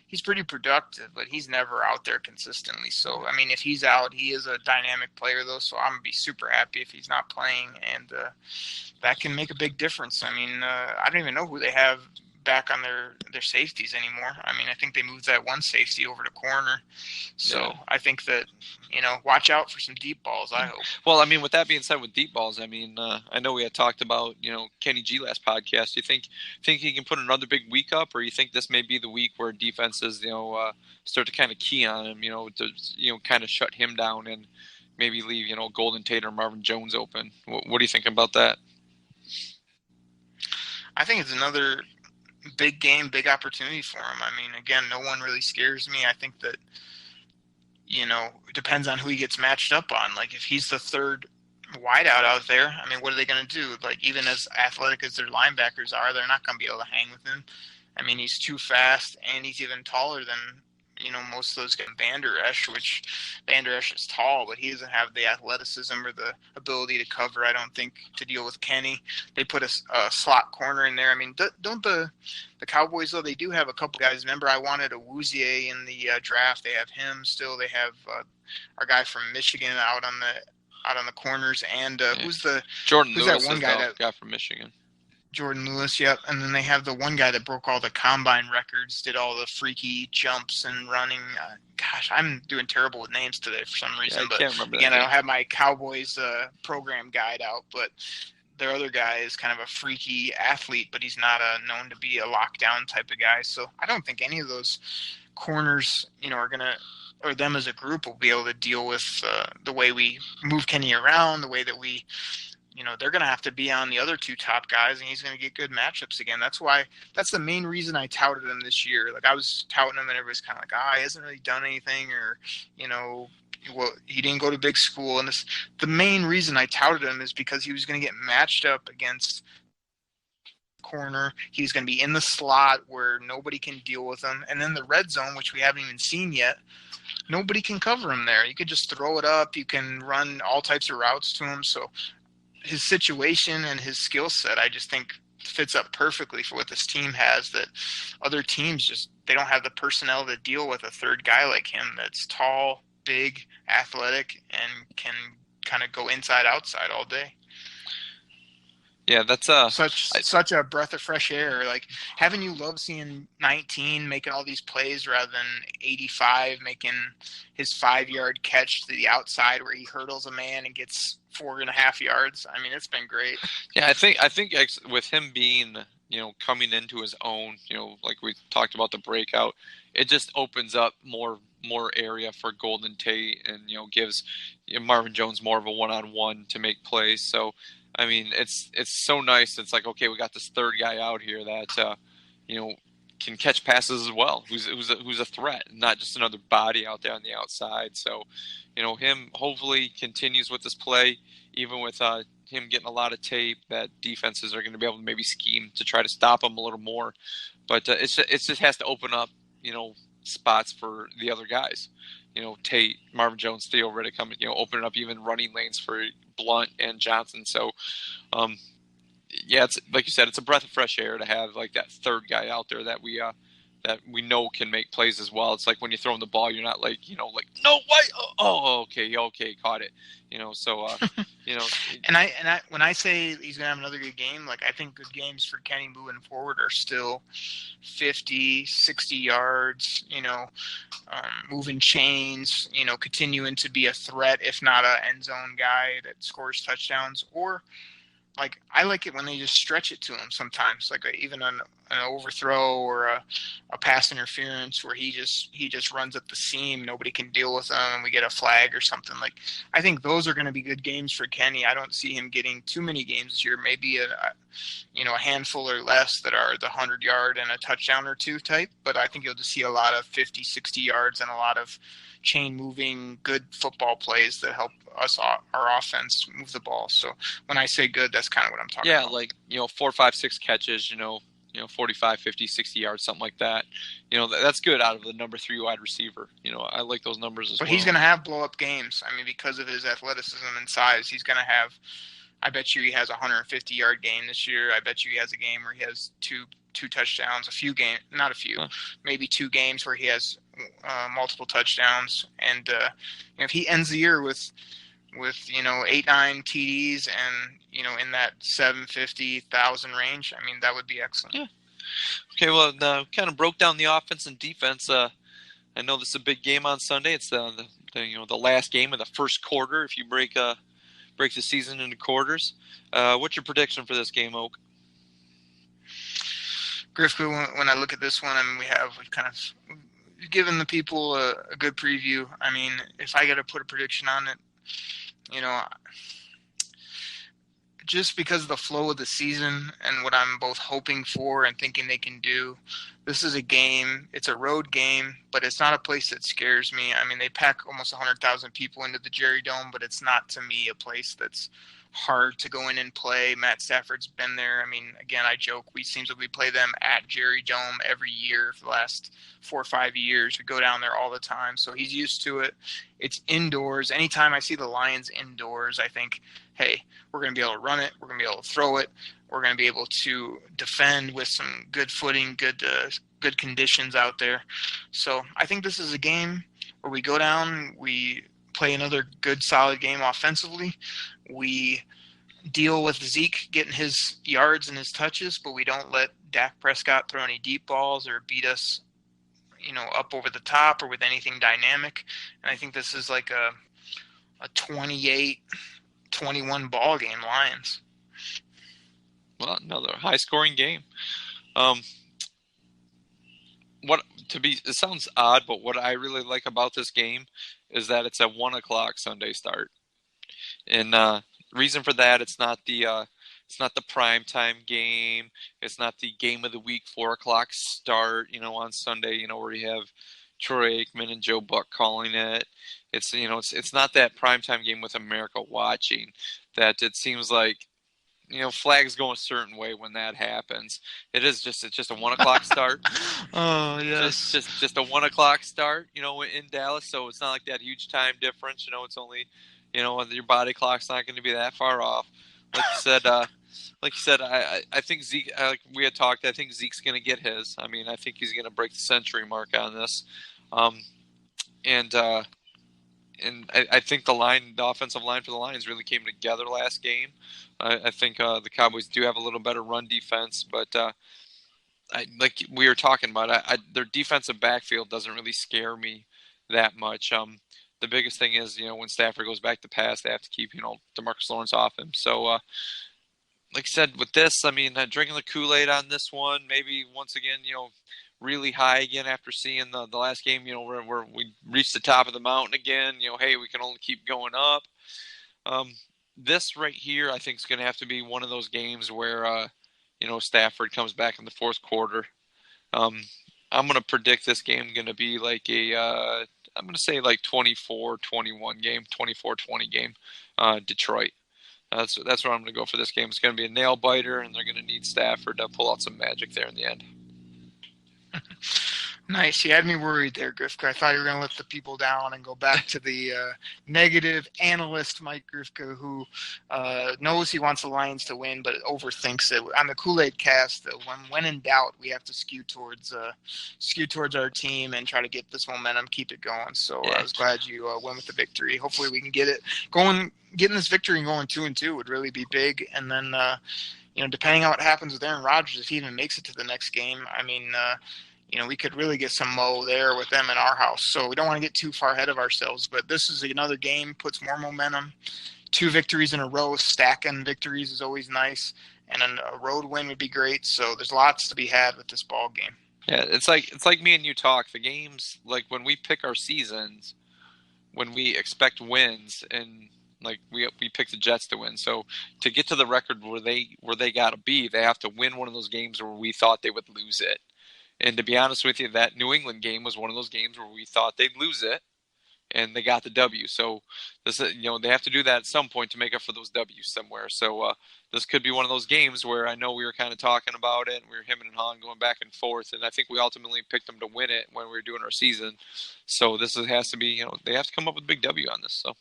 he's pretty productive, but he's never out there consistently. So, if he's out, he is a dynamic player, though. So I'm gonna be super happy if he's not playing, and that can make a big difference. I don't even know who they have back on their safeties anymore. I think they moved that one safety over to corner. So yeah. I think that, watch out for some deep balls, I hope. Well, with that being said, with deep balls, I know we had talked about, Kenny G last podcast. Do you think he can put another big week up, or you think this may be the week where defenses, start to kind of key on him, to, kind of shut him down and maybe leave, Golden Tate or Marvin Jones open? What do you think about that? I think it's another big game, big opportunity for him. Again, no one really scares me. I think that, it depends on who he gets matched up on. Like, if he's the third wideout out there, what are they going to do? Like, even as athletic as their linebackers are, they're not going to be able to hang with him. He's too fast, and he's even taller than, most of those guys. Vander Esch is tall, but he doesn't have the athleticism or the ability to cover, I don't think, to deal with Kenny. They put a slot corner in there. Don't the Cowboys, though, they do have a couple guys. Remember, I wanted a Wouzier in the draft. They have him still. They have our guy from Michigan out on the corners, and who's Jordan who's Lewis, that one guy from Michigan? Jordan Lewis, yep. And then they have the one guy that broke all the combine records, did all the freaky jumps and running. Gosh, I'm doing terrible with names today for some reason. I can't remember. Again, I don't have my Cowboys program guide out, but their other guy is kind of a freaky athlete, but he's not known to be a lockdown type of guy. So I don't think any of those corners, are going to, or them as a group, will be able to deal with the way we move Kenny around, the way that we – they're going to have to be on the other two top guys, and he's going to get good matchups again. That's the main reason I touted him this year. Like, I was touting him, and everybody's kind of like, he hasn't really done anything, or, he didn't go to big school. And the main reason I touted him is because he was going to get matched up against corner. He's going to be in the slot where nobody can deal with him. And then the red zone, which we haven't even seen yet, nobody can cover him there. You could just throw it up. You can run all types of routes to him. So his situation and his skill set, I just think, fits up perfectly for what this team has, that other teams they don't have the personnel to deal with a third guy like him that's tall, big, athletic, and can kind of go inside, outside all day. Yeah, that's such a breath of fresh air. Like, haven't you loved seeing 19 making all these plays rather than 85 making his 5-yard catch to the outside where he hurdles a man and gets 4.5 yards? It's been great. Yeah, I think with him being, coming into his own, like we talked about the breakout, it just opens up more area for Golden Tate and, gives Marvin Jones more of a one-on-one to make plays. So, it's so nice. It's like, okay, we got this third guy out here that, can catch passes as well, who's a threat, not just another body out there on the outside. So, him hopefully continues with this play, even with, him getting a lot of tape, that defenses are going to be able to maybe scheme to try to stop him a little more. But it just has to open up, spots for the other guys. Tate, Marvin Jones, Theo Riddick coming, opening up even running lanes for Blunt and Johnson. So, it's like you said, it's a breath of fresh air to have like that third guy out there that we know can make plays as well. It's like when you're throwing the ball, you're not like, no, why? Okay, caught it. And I when I say he's gonna have another good game, like I think good games for Kenny moving forward are still 50, 60 yards, moving chains, continuing to be a threat, if not a end zone guy that scores touchdowns. Or like I like it when they just stretch it to him sometimes, like even an overthrow or a pass interference where he just runs up the seam, nobody can deal with him, and we get a flag or something. Like I think those are going to be good games for Kenny. I don't see him getting too many games this year. Maybe a handful or less that are the 100-yard and a touchdown or two type. But I think you'll just see a lot of 50, 60 yards and a lot of chain moving, good football plays that help us, our offense, move the ball. So when I say good, that's kind of what I'm talking about. Yeah, like 4, 5, 6 catches, 45, 50, 60 yards, something like that. That's good out of the number 3 wide receiver. I like those numbers as well. But he's going to have blow-up games. I mean, because of his athleticism and size, he's going to have – I bet you he has a 150-yard game this year. I bet you he has a game where he has two touchdowns, maybe 2 games where he has multiple touchdowns. And if he ends the year with 8, 9 TDs and in that 750,000 range, I mean that would be excellent. Yeah. Okay, well, kind of broke down the offense and defense. I know this is a big game on Sunday. It's the last game of the first quarter. If you break the season into quarters, what's your prediction for this game, Oak? Griff, when I look at this one, I mean we've kind of given the people a good preview. I mean, if I got to put a prediction on it, just because of the flow of the season and what I'm both hoping for and thinking they can do, this is a game. It's a road game, but it's not a place that scares me. I mean, they pack almost 100,000 people into the Jerry Dome, but it's not, to me, a place that's hard to go in and play. Matt Stafford's been there. I mean, again, I joke, seems like we play them at Jerry Dome every year for the last 4 or 5 years. We go down there all the time, so he's used to it. It's indoors. Anytime I see the Lions indoors, I think, hey, we're going to be able to run it. We're going to be able to throw it. We're going to be able to defend with some good footing, good conditions out there. So I think this is a game where we go down, we play another good, solid game offensively. We deal with Zeke getting his yards and his touches, but we don't let Dak Prescott throw any deep balls or beat us, up over the top or with anything dynamic. And I think this is like a 28-21 ball game, Lions. Well, another high-scoring game. It sounds odd, but what I really like about this game is that it's a 1:00 Sunday start. And reason for that, it's not the prime time game. It's not the game of the week 4:00 start. On Sunday. Where you have Troy Aikman and Joe Buck calling it. It's not that prime time game with America watching. That it seems like flags go a certain way when that happens. It's just a 1:00 start. Oh yes, just a 1:00 start. In Dallas, so it's not like that huge time difference. It's only. Your body clock's not going to be that far off. Like you said, I think Zeke. Like we had talked, I think Zeke's going to get his. I mean, I think he's going to break the century mark on this. And I think the offensive line for the Lions really came together last game. I think the Cowboys do have a little better run defense, but like we were talking about, their defensive backfield doesn't really scare me that much. The biggest thing is, when Stafford goes back to pass, they have to keep, DeMarcus Lawrence off him. So, like I said, with this, I mean, drinking the Kool-Aid on this one, maybe once again, really high again after seeing the last game, where we reached the top of the mountain again, hey, we can only keep going up. This right here, I think is going to have to be one of those games where, Stafford comes back in the fourth quarter. I'm going to predict this game going to be like I'm going to say like 24-21 game, 24-20 game, Detroit. That's what I'm going to go for this game. It's going to be a nail biter, and they're going to need Stafford to pull out some magic there in the end. Nice. You had me worried there, Grifka. I thought you were going to let the people down and go back to the negative analyst Mike Grifka, who knows he wants the Lions to win, but overthinks it. On the Kool-Aid cast, when in doubt, we have to skew towards our team and try to get this momentum, keep it going. So Yeah. I was glad you went with the victory. Hopefully we can get it going. Getting this victory and going 2-2 would really be big. And then, depending on what happens with Aaron Rodgers, if he even makes it to the next game, we could really get some mo there with them in our house. So we don't want to get too far ahead of ourselves. But this is another game, puts more momentum. 2 victories in a row, stacking victories is always nice. And then a road win would be great. So there's lots to be had with this ball game. Yeah, it's like me and you talk. The games, like when we pick our seasons, when we expect wins, and like we pick the Jets to win. So to get to the record where they got to be, they have to win one of those games where we thought they would lose it. And to be honest with you, that New England game was one of those games where we thought they'd lose it, and they got the W. So this, they have to do that at some point to make up for those W's somewhere. So this could be one of those games where I know we were kind of talking about it, and we were hemming and hawing, going back and forth, and I think we ultimately picked them to win it when we were doing our season. So this has to be, they have to come up with a big W on this. So.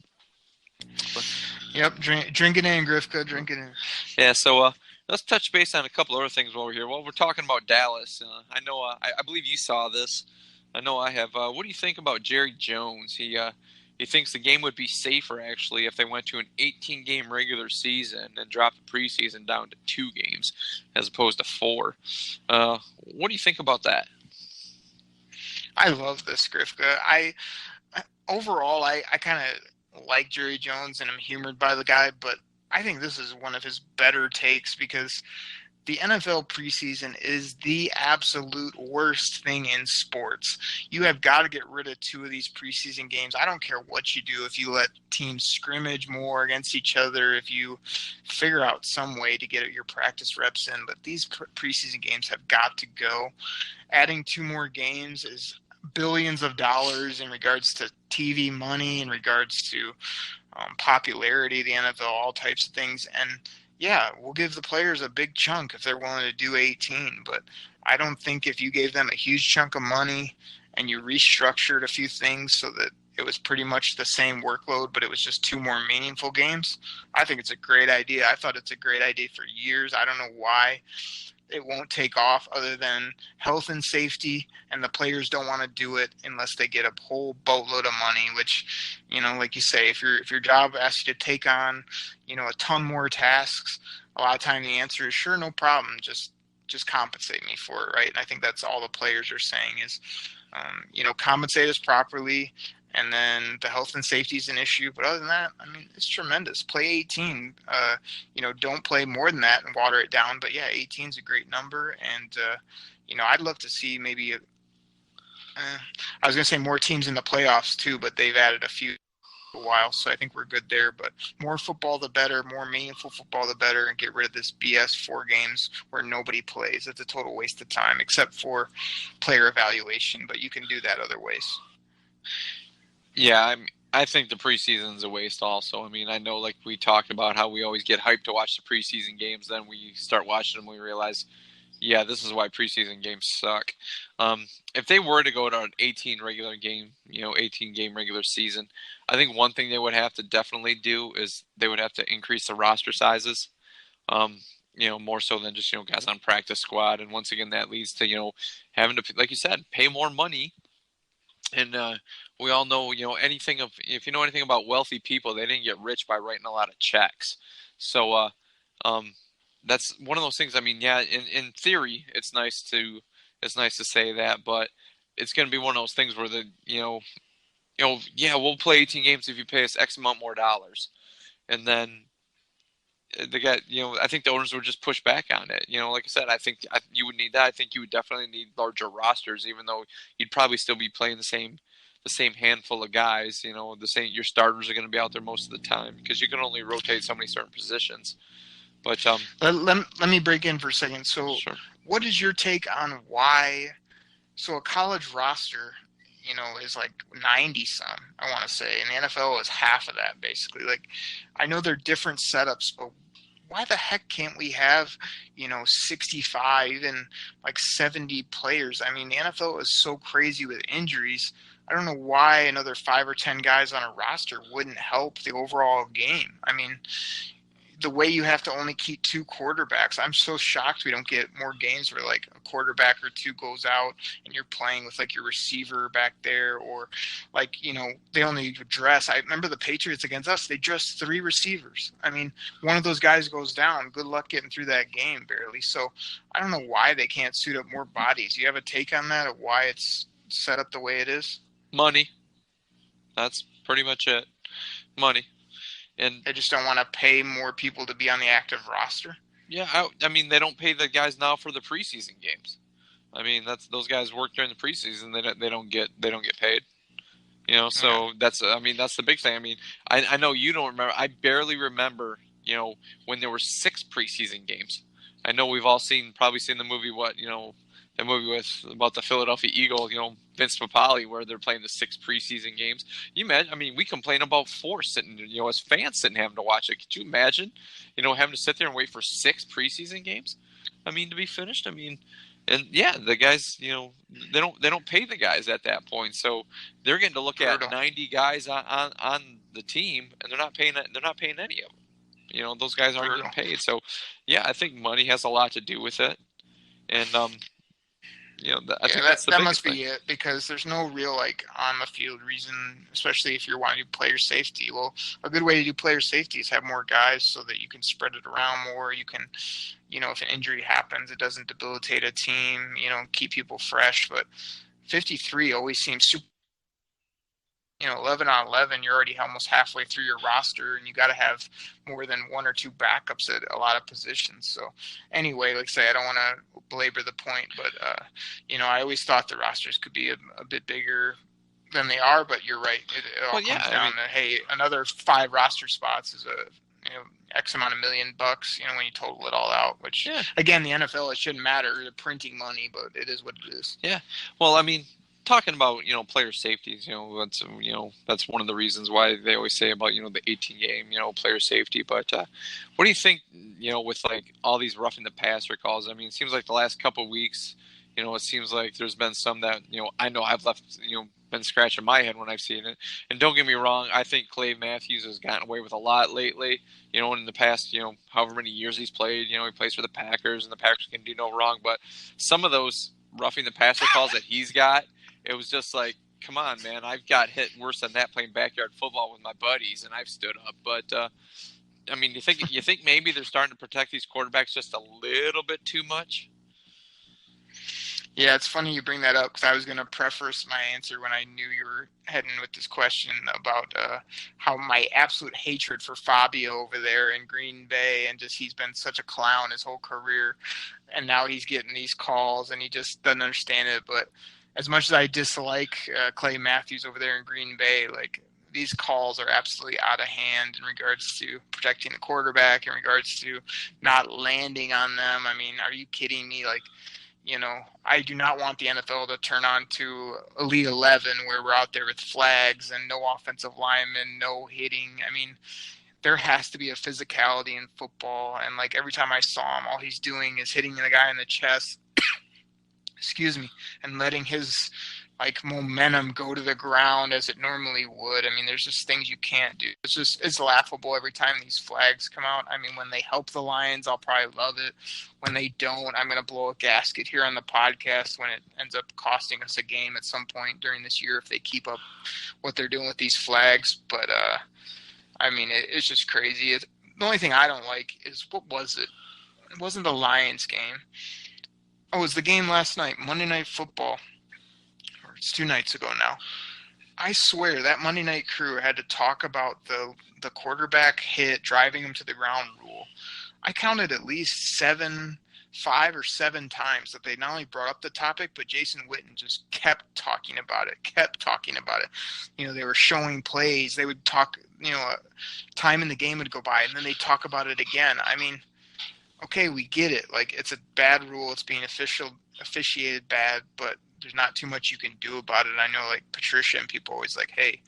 Yep, drink it in, Grifka, drink it in. Yeah, so let's touch base on a couple other things while we're here. Well, we're talking about Dallas. I know, I believe you saw this. I know I have. What do you think about Jerry Jones? He thinks the game would be safer, actually, if they went to an 18-game regular season and dropped the preseason down to 2 games as opposed to 4. What do you think about that? I love this, Grifka. Overall, I kind of like Jerry Jones and I'm humored by the guy, but I think this is one of his better takes because the NFL preseason is the absolute worst thing in sports. You have got to get rid of 2 of these preseason games. I don't care what you do. If you let teams scrimmage more against each other, if you figure out some way to get your practice reps in, but these preseason games have got to go. Adding 2 more games is billions of dollars in regards to TV money, in regards to popularity of the NFL, all types of things. And yeah, we'll give the players a big chunk if they're willing to do 18, but I don't think if you gave them a huge chunk of money and you restructured a few things so that it was pretty much the same workload, but it was just 2 more meaningful games, I think it's a great idea. I thought it's a great idea for years. I don't know why it won't take off other than health and safety, and the players don't want to do it unless they get a whole boatload of money, which, like you say, if your job asks you to take on, a ton more tasks, a lot of time the answer is sure, no problem. Just compensate me for it. Right. And I think that's all the players are saying is, compensate us properly. And then the health and safety is an issue. But other than that, it's tremendous. Play 18. Don't play more than that and water it down. But, yeah, 18 is a great number. And, I'd love to see maybe I was going to say more teams in the playoffs too, but they've added a few a while. So I think we're good there. But more football, the better. More meaningful football, the better. And get rid of this BS 4 games where nobody plays. It's a total waste of time except for player evaluation. But you can do that other ways. Yeah, I think the preseason's a waste also. I know like we talked about how we always get hyped to watch the preseason games, then we start watching them and we realize, yeah, this is why preseason games suck. If they were to go to an 18 18-game regular season, I think one thing they would have to definitely do is they would have to increase the roster sizes, more so than just, guys on practice squad. And once again, that leads to, having to, like you said, pay more money. And we all know, if you know anything about wealthy people, they didn't get rich by writing a lot of checks. So that's one of those things. In theory, it's nice to say that, but it's going to be one of those things where we'll play 18 games if you pay us X amount more dollars, and then they got, I think the owners would just push back on it. Like I said, I think you would need that. I think you would definitely need larger rosters, even though you'd probably still be playing the same handful of guys. Your starters are going to be out there most of the time because you can only rotate so many certain positions. But let me break in for a second. So, sure. What is your take on why? So a college roster, is like 90 some. I want to say, and the NFL is half of that basically. Like, I know they're different setups, but why the heck can't we have, 65, even like 70 players? I mean, the NFL is so crazy with injuries. I don't know why another 5 or 10 guys on a roster wouldn't help the overall game. I mean, the way you have to only keep 2 quarterbacks, I'm so shocked we don't get more games where like a quarterback or 2 goes out and you're playing with like your receiver back there, or like, they only dress. I remember the Patriots against us, they dressed 3 receivers. I mean, one of those guys goes down. Good luck getting through that game barely. So I don't know why they can't suit up more bodies. Do you have a take on that, of why it's set up the way it is? Money. That's pretty much it. Money. And they just don't want to pay more people to be on the active roster. Yeah, I mean, they don't pay the guys now for the preseason games. I mean, those guys work during the preseason. They don't get paid. So that's the big thing. I mean, I know you don't remember. I barely remember. When there were 6 preseason games. I know we've all probably seen the movie. The movie about the Philadelphia Eagle, Vince Papale, where they're playing the 6 preseason games. You imagine? I mean, we complain about 4 sitting, as fans sitting having to watch it. Could you imagine, having to sit there and wait for 6 preseason games? I mean, to be finished. I mean, and yeah, the guys, they don't pay the guys at that point, so they're getting to look at 90 guys on the team, and they're not paying any of them. Those guys aren't getting paid. So, yeah, I think money has a lot to do with it, and I think that's the that biggest must be thing. it, because there's no real on the field reason, especially if you're wanting to do player safety. Well, a good way to do player safety is have more guys so that you can spread it around more. You can, if an injury happens, it doesn't debilitate a team. Keep people fresh. But 53 always seems super. 11 on 11, you're already almost halfway through your roster, and you got to have more than 1 or 2 backups at a lot of positions. So anyway, like I say, I don't want to belabor the point, but, I always thought the rosters could be a bit bigger than they are, but you're right. It all comes down to, hey, another 5 roster spots is X amount of $1 million, when you total it all out, which, again, the NFL, it shouldn't matter. They're printing money, but it is what it is. Yeah. Well, I mean, talking about player safeties, that's one of the reasons why they always say about the 18 game player safety. But what do you think with like all these roughing the passer calls? I mean, it seems like the last couple of weeks, it seems like there's been some that I know I've left been scratching my head when I've seen it. And don't get me wrong, I think Clay Matthews has gotten away with a lot lately. In the past however many years he's played, he plays for the Packers, and the Packers can do no wrong. But some of those roughing the passer calls that he's got, it was just like, come on, man. I've got hit worse than that playing backyard football with my buddies, and I've stood up. But I mean, you think maybe they're starting to protect these quarterbacks just a little bit too much? Yeah, it's funny you bring that up, because I was going to preface my answer when I knew you were heading with this question about how my absolute hatred for Fabio over there in Green Bay, and just he's been such a clown his whole career, and now he's getting these calls and he just doesn't understand it. But as much as I dislike Clay Matthews over there in Green Bay, like, these calls are absolutely out of hand in regards to protecting the quarterback, in regards to not landing on them. I mean, are you kidding me? Like, I do not want the NFL to turn on to Elite 11 where we're out there with flags and no offensive linemen, no hitting. I mean, there has to be a physicality in football. And, like, every time I saw him, all he's doing is hitting the guy in the chest, excuse me, and letting his, like, momentum go to the ground as it normally would. I mean, there's just things you can't do. It's laughable every time these flags come out. I mean, when they help the Lions, I'll probably love it. When they don't, I'm going to blow a gasket here on the podcast when it ends up costing us a game at some point during this year if they keep up what they're doing with these flags. But, I mean, it's just crazy. The only thing I don't like is, what was it? It wasn't the Lions game. Oh, it was the game last night, Monday Night Football. It's 2 nights ago now. I swear that Monday Night Crew had to talk about the quarterback hit, driving him to the ground rule. I counted at least 5 or 7 times that they not only brought up the topic, but Jason Witten just kept talking about it. They were showing plays. They would talk, time in the game would go by, and then they'd talk about it again. I mean, okay, we get it. Like, it's a bad rule. It's being officiated bad, but there's not too much you can do about it. I know, like, Patricia and people always like, hey,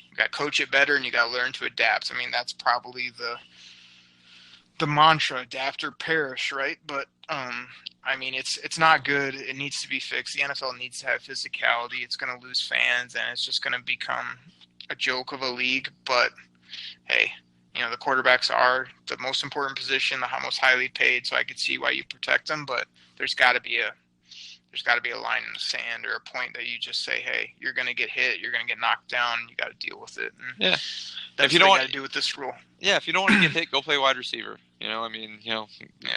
You got to coach it better, and you got to learn to adapt. I mean, that's probably the mantra, adapt or perish, right? But I mean, it's not good. It needs to be fixed. The NFL needs to have physicality. It's going to lose fans, and it's just going to become a joke of a league. But hey, the quarterbacks are the most important position, the most highly paid. So I could see why you protect them, but there's got to be a line in the sand or a point that you just say, hey, you're going to get hit, you're going to get knocked down, you got to deal with it. And yeah. That's if you what don't got to do with this rule. Yeah, if you don't want to get hit, go play wide receiver. I mean, Yeah.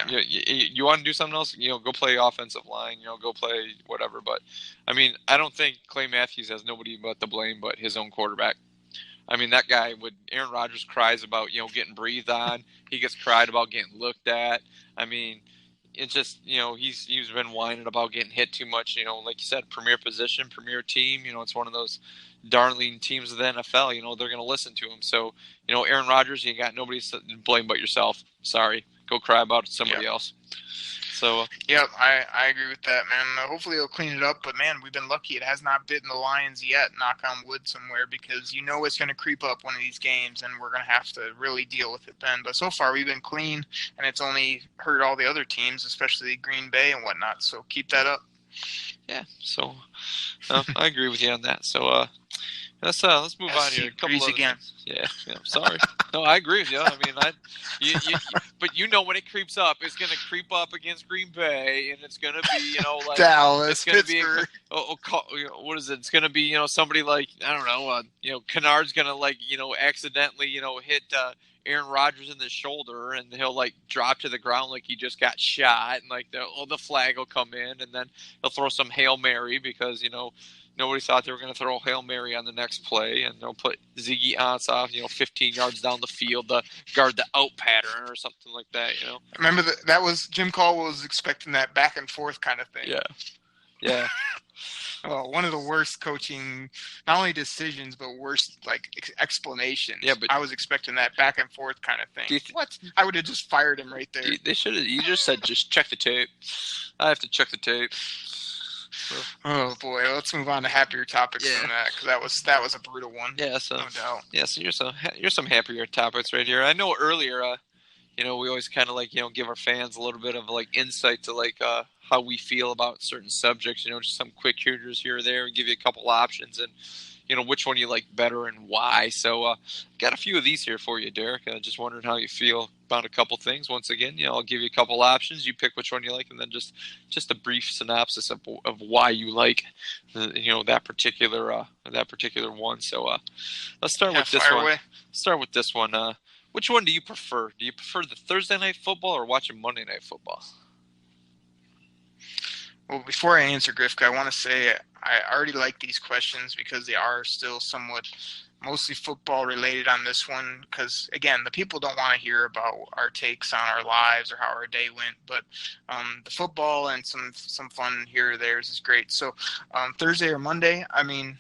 you want to do something else, go play offensive line, go play whatever. But, I mean, I don't think Clay Matthews has nobody but to blame but his own quarterback. I mean, that guy Aaron Rodgers cries about, getting breathed on. He gets cried about getting looked at. I mean, it's just, he's been whining about getting hit too much. Like you said, premier position, premier team. It's one of those darling teams of the NFL. They're going to listen to him. So, Aaron Rodgers, you got nobody to blame but yourself. Sorry, go cry about somebody else. So. Yep, I agree with that, man. Hopefully he'll clean it up. But man, we've been lucky; it has not bitten the Lions yet. Knock on wood somewhere, because it's going to creep up one of these games, and we're going to have to really deal with it then. But so far we've been clean, and it's only hurt all the other teams, especially Green Bay and whatnot. So keep that up. Yeah. So I agree with you on that. So let's move on here. A couple of again. Yeah. Sorry. No, I agree with you. I mean, but when it creeps up, it's going to creep up against Green Bay, and it's going to be, like Dallas, it's going to be, what is it? It's going to be, somebody like, I don't know, Kennard's going to accidentally, hit Aaron Rodgers in the shoulder, and he'll drop to the ground like he just got shot, and the flag will come in, and then he'll throw some Hail Mary because nobody thought they were going to throw a Hail Mary on the next play, and they'll put Zeke off 15 yards down the field to guard the out pattern or something like that. Remember that was Jim Caldwell was expecting that back and forth kind of thing. Yeah. Well, one of the worst coaching, not only decisions, but worst explanations. Yeah, but I was expecting that back and forth kind of thing. What? I would have just fired him right there. They should have. You just said just check the tape. I have to check the tape. Oh boy, let's move on to happier topics than that, because that was a brutal one. Yeah, so no doubt. Yeah, so here's some happier topics right here. I know earlier, we always kind of give our fans a little bit of insight to how we feel about certain subjects. Just some quick hitters here or there, give you a couple options, and which one you like better and why. So got a few of these here for you, Derek. Just wondering how you feel about a couple things. Once again, I'll give you a couple options. You pick which one you like, and then just a brief synopsis of why you like that particular one. So let's start with this one. Start with this one. Which one do you prefer? Do you prefer the Thursday night football or watching Monday night football? Well, before I answer, Grifka, I want to say I already like these questions because they are still somewhat mostly football related on this one. Because, again, the people don't want to hear about our takes on our lives or how our day went. But the football and some fun here or there is great. So Thursday or Monday, I mean,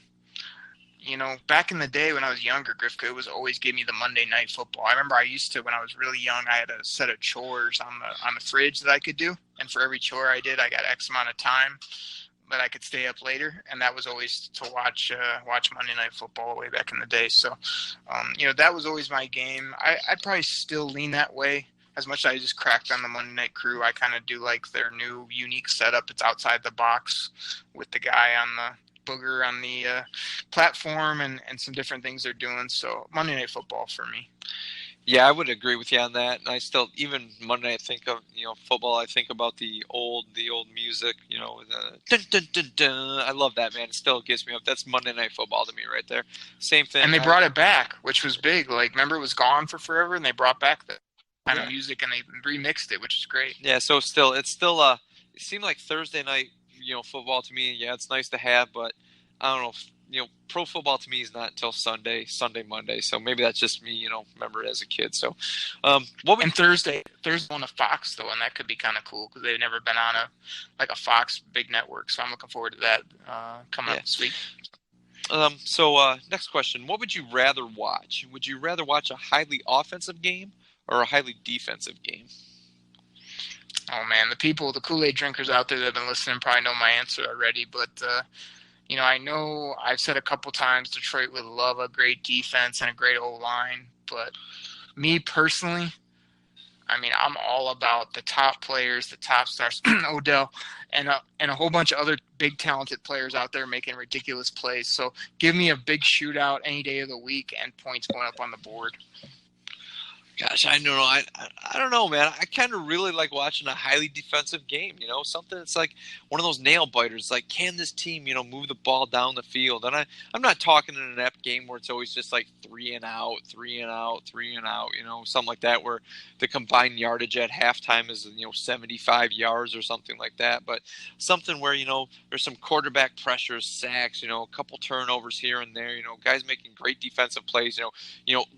back in the day when I was younger, Grifka, it was always give me the Monday night football. I remember I used to, when I was really young, I had a set of chores on the fridge that I could do. And for every chore I did, I got X amount of time that I could stay up later. And that was always to watch Monday night football way back in the day. So, that was always my game. I'd probably still lean that way. As much as I just cracked on the Monday Night Crew, I kind of do like their new unique setup. It's outside the box with the guy on the booger on the platform and some different things they're doing. So Monday Night Football for me. Yeah, I would agree with you on that. And I still, even Monday, I think of football. I think about the old music. Dun, dun, dun, dun. I love that, man. It still gets me up. That's Monday Night Football to me right there. Same thing. And they brought it back, which was big. Remember, it was gone for forever, and they brought back the kind of music and they remixed it, which is great. Yeah. So it's still it seemed like Thursday night. Football to me, yeah, it's nice to have, but I don't know. Pro football to me is not until Sunday, Monday. So maybe that's just me. Remember it as a kid. So, Thursday on a Fox though, and that could be kind of cool because they've never been on a Fox big network. So I'm looking forward to that coming up this week. So next question: what would you rather watch? Would you rather watch a highly offensive game or a highly defensive game? Oh man, the Kool-Aid drinkers out there that have been listening probably know my answer already, but I know I've said a couple times Detroit would love a great defense and a great O-line, but me personally, I mean, I'm all about the top players, the top stars, Odell, and a whole bunch of other big talented players out there making ridiculous plays. So give me a big shootout any day of the week and points going up on the board. Gosh, I don't know. I don't know, man. I kind of really like watching a highly defensive game. Something that's like one of those nail biters. Like, can this team, move the ball down the field? And I'm not talking in an inept game where it's always just like 3 and out, 3 and out, 3 and out. Something like that where the combined yardage at halftime is 75 yards or something like that. But something where there's some quarterback pressures, sacks, a couple turnovers here and there. Guys making great defensive plays.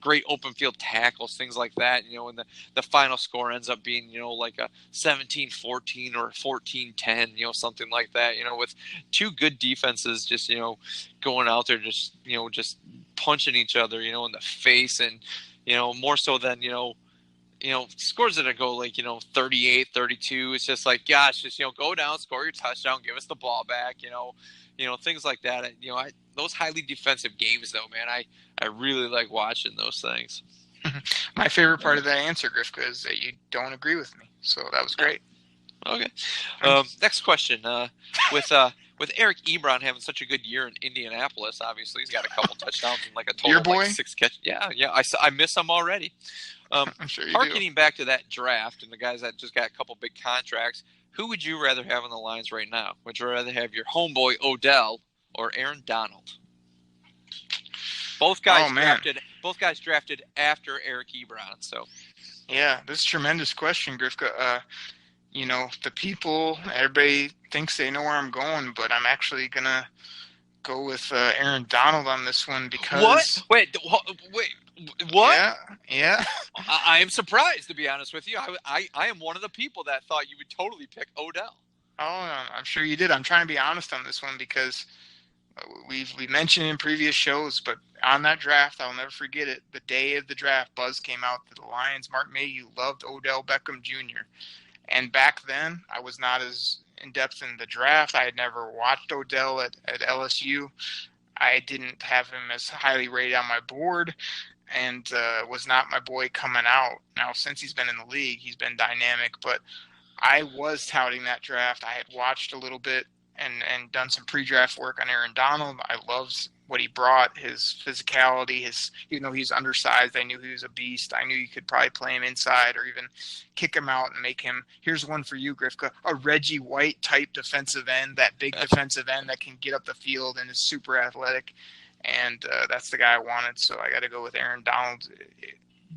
Great open field tackles, things like that, and the final score ends up being, like a 17-14 or 14-10, something like that, with two good defenses just, going out there just punching each other, in the face and, more so than, scores that go like, 38-32. It's just like, gosh, just, go down, score your touchdown, give us the ball back, things like that. Those highly defensive games though, man, I really like watching those things. My favorite part of that answer, Grifka, is that you don't agree with me. So that was great. Okay. Next question. With Eric Ebron having such a good year in Indianapolis, obviously he's got a couple touchdowns and like a total of like 6 catches. Yeah. I miss him already. I'm sure you Harkening back to that draft and the guys that just got a couple big contracts, who would you rather have on the lines right now? Would you rather have your homeboy Odell or Aaron Donald? Both guys drafted after Eric Ebron. So, yeah, this is a tremendous question, Grifka. The people, everybody thinks they know where I'm going, but I'm actually gonna go with Aaron Donald on this one because what? Wait, what? Yeah. I am surprised, to be honest with you. I am one of the people that thought you would totally pick Odell. Oh, I'm sure you did. I'm trying to be honest on this one because we mentioned in previous shows, but on that draft, I'll never forget it. The day of the draft, buzz came out that the Lions, Mark Mayhew, loved Odell Beckham Jr. And back then, I was not as in-depth in the draft. I had never watched Odell at LSU. I didn't have him as highly rated on my board and was not my boy coming out. Now, since he's been in the league, he's been dynamic, but I was touting that draft. I had watched a little bit and done some pre-draft work on Aaron Donald. I loved what he brought, his physicality, even though he's undersized, I knew he was a beast. I knew you could probably play him inside or even kick him out and make him, here's one for you, Grifka, a Reggie White type defensive end, that big defensive end that can get up the field and is super athletic. And that's the guy I wanted, so I got to go with Aaron Donald.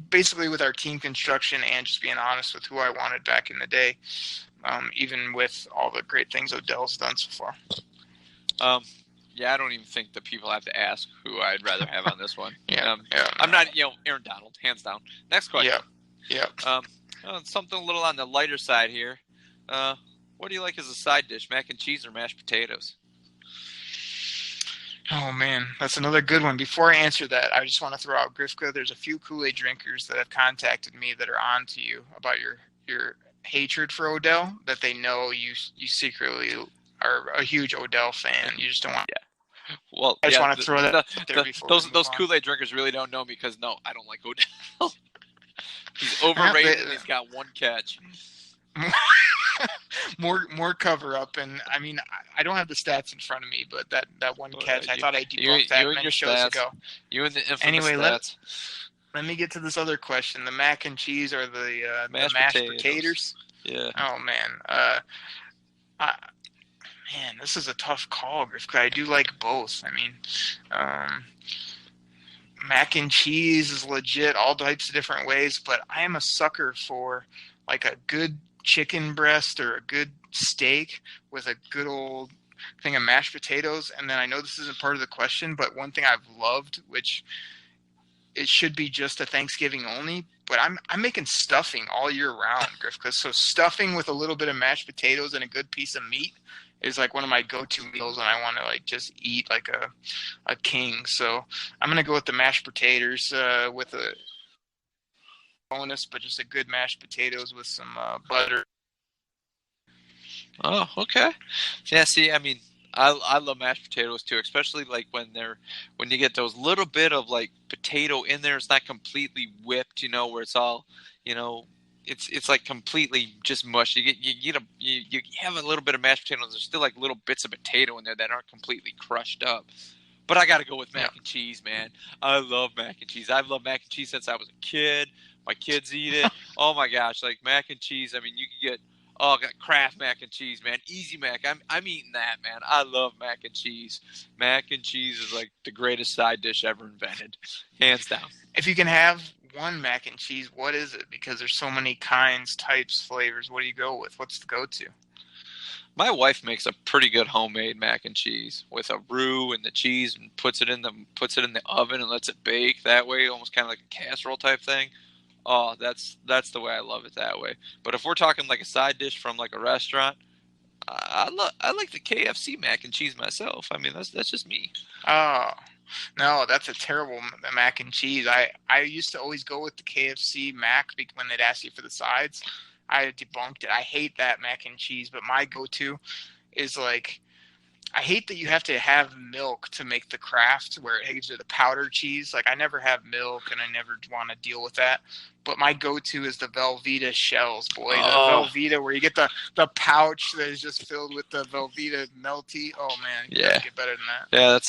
Basically with our team construction and just being honest with who I wanted back in the day, even with all the great things Odell's done so far. Yeah, I don't even think the people have to ask who I'd rather have on this one. Yeah. I'm not, Aaron Donald, hands down. Next question. Yeah. Something a little on the lighter side here. What do you like as a side dish, mac and cheese or mashed potatoes? Oh, man, that's another good one. Before I answer that, I just want to throw out, Grifka, there's a few Kool-Aid drinkers that have contacted me that are on to you about your hatred for Odell, that they know you secretly are a huge Odell fan. You just don't want. Yeah. Well, I just want to throw that out there before those Kool-Aid drinkers really don't know me because no, I don't like Odell. He's overrated and he's got one catch. more cover up, and I mean I don't have the stats in front of me, but that one catch, I thought I debunked that many shows ago. You and the infamous anyway, stats. Let me get to this other question: the mac and cheese or the mashed potatoes? Yeah. Oh man, this is a tough call, Griff. I do like both. I mean, mac and cheese is legit, all types of different ways, but I am a sucker for like a good chicken breast or a good steak with a good old thing of mashed potatoes. And then I know this isn't part of the question, but one thing I've loved, which it should be just a Thanksgiving only, but I'm making stuffing all year round, Griff. So stuffing with a little bit of mashed potatoes and a good piece of meat is like one of my go-to meals when I want to like just eat like a king. So I'm gonna go with the mashed potatoes with a bonus, but just a good mashed potatoes with some butter. Oh, okay. Yeah, see, I mean, I love mashed potatoes too, especially like when you get those little bit of like potato in there. It's not completely whipped, where it's all, you know, it's like completely just mush. You have a little bit of mashed potatoes. There's still like little bits of potato in there that aren't completely crushed up. But I got to go with mac and cheese, man. I love mac and cheese. I've loved mac and cheese since I was a kid. My kids eat it. Oh my gosh, like mac and cheese. I mean, you can get got Kraft mac and cheese, man. Easy Mac. I'm eating that, man. I love mac and cheese. Mac and cheese is like the greatest side dish ever invented, hands down. If you can have one mac and cheese, what is it? Because there's so many kinds, types, flavors. What do you go with? What's the go-to? My wife makes a pretty good homemade mac and cheese with a roux and the cheese, and puts it in the oven and lets it bake that way, almost kind of like a casserole type thing. Oh, that's the way I love it that way. But if we're talking like a side dish from like a restaurant, I like the KFC mac and cheese myself. I mean, that's just me. Oh, no, that's a terrible mac and cheese. I used to always go with the KFC mac when they'd ask you for the sides. I debunked it. I hate that mac and cheese, but my go-to is like, I hate that you have to have milk to make the Kraft where it gives you the powdered cheese. Like, I never have milk and I never want to deal with that. But my go-to is the Velveeta shells, boy. Oh. The Velveeta where you get the pouch that is just filled with the Velveeta melty. Oh, man. You Yeah. can't get better than that. Yeah,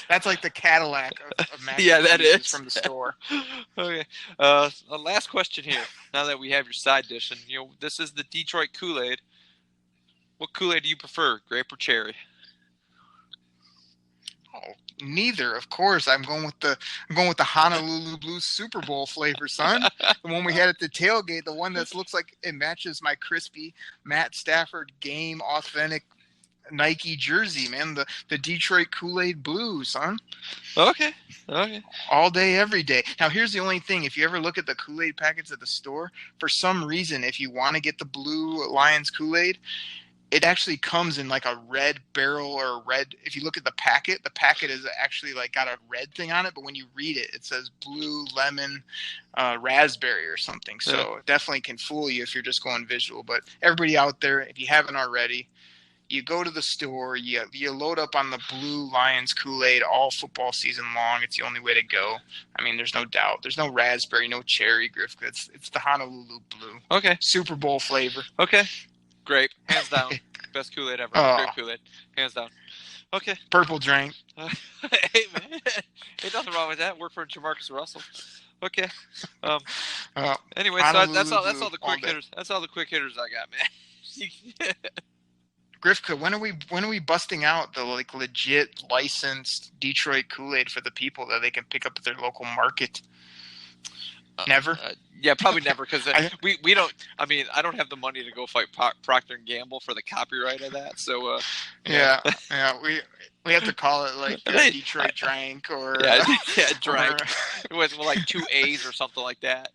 That's like the Cadillac of mac yeah, and that cheese is from the store. Okay. Last question here. Now that we have your side dish, and this is the Detroit Kool-Aid. What Kool-Aid do you prefer, grape or cherry? Oh, neither, of course. I'm going with the Honolulu Blue Super Bowl flavor, son. The one we had at the tailgate, the one that looks like it matches my crispy Matt Stafford game authentic Nike jersey, man. The Detroit Kool-Aid Blue, son. Okay. All day, every day. Now, here's the only thing. If you ever look at the Kool-Aid packets at the store, for some reason, if you want to get the Blue Lions Kool-Aid, it actually comes in like a red barrel or red. If you look at the packet is actually like got a red thing on it, but when you read it, it says blue, lemon, raspberry or something. So it definitely can fool you if you're just going visual. But everybody out there, if you haven't already, you go to the store, you load up on the Blue Lions Kool-Aid all football season long. It's the only way to go. I mean, there's no doubt. There's no raspberry, no cherry, Griff. It's the Honolulu Blue. Okay. Super Bowl flavor. Okay. Grape, hands down. Best Kool-Aid ever. Grape Kool-Aid, hands down. Okay. Purple drink. Hey, man. Ain't nothing wrong with that. Work for Jamarcus Russell. Okay. Anyway, so that's all the quick hitters. That's all the quick hitters I got, man. Grifka, when are we busting out the like legit licensed Detroit Kool-Aid for the people that they can pick up at their local market? Never. Yeah, probably never, because we don't. I mean, I don't have the money to go fight Procter and Gamble for the copyright of that. So yeah, we have to call it like Detroit Drank or Drank with like 2 A's or something like that.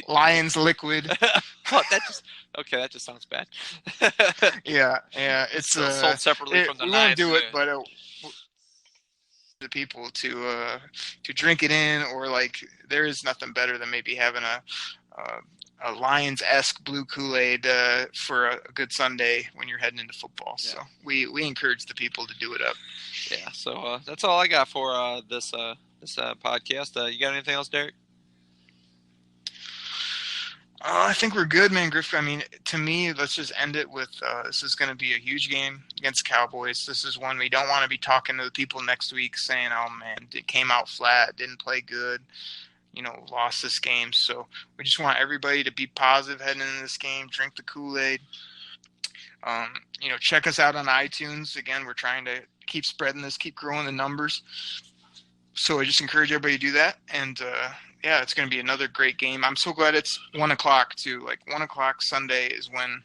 Lions Liquid. That just sounds bad. yeah, it's sold separately from the. We won't do it, but. The people to drink it in, or like there is nothing better than maybe having a Lions-esque blue Kool-Aid for a good Sunday when you're heading into football. Yeah. So we encourage the people to do it up. Yeah. So that's all I got for this podcast. You got anything else, Derek? I think we're good, man, Griff. I mean, to me, let's just end it with this is going to be a huge game against Cowboys. This is one we don't want to be talking to the people next week saying, oh, man, it came out flat, didn't play good, lost this game. So we just want everybody to be positive heading into this game, drink the Kool-Aid. Check us out on iTunes. Again, we're trying to keep spreading this, keep growing the numbers. So I just encourage everybody to do that. And, yeah, it's going to be another great game. I'm so glad it's 1 o'clock, too. Like, 1 o'clock Sunday is when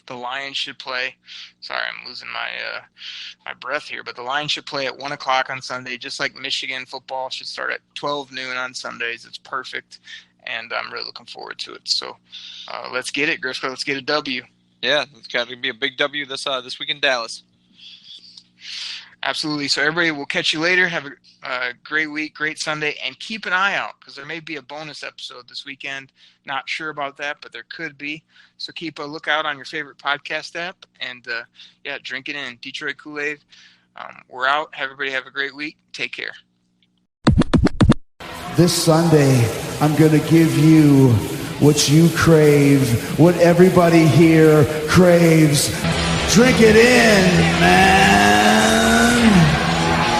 the Lions should play. Sorry, I'm losing my breath here. But the Lions should play at 1 o'clock on Sunday, just like Michigan football should start at 12 noon on Sundays. It's perfect, and I'm really looking forward to it. So let's get it, Grisco. Let's get a W. Yeah, it's got to be a big W this week in Dallas. Absolutely. So everybody, we'll catch you later. Have a great week, great Sunday, and keep an eye out because there may be a bonus episode this weekend. Not sure about that, but there could be. So keep a lookout on your favorite podcast app, and drink it in. Detroit Kool-Aid. We're out. Everybody have a great week. Take care. This Sunday, I'm going to give you what you crave, what everybody here craves. Drink it in, man.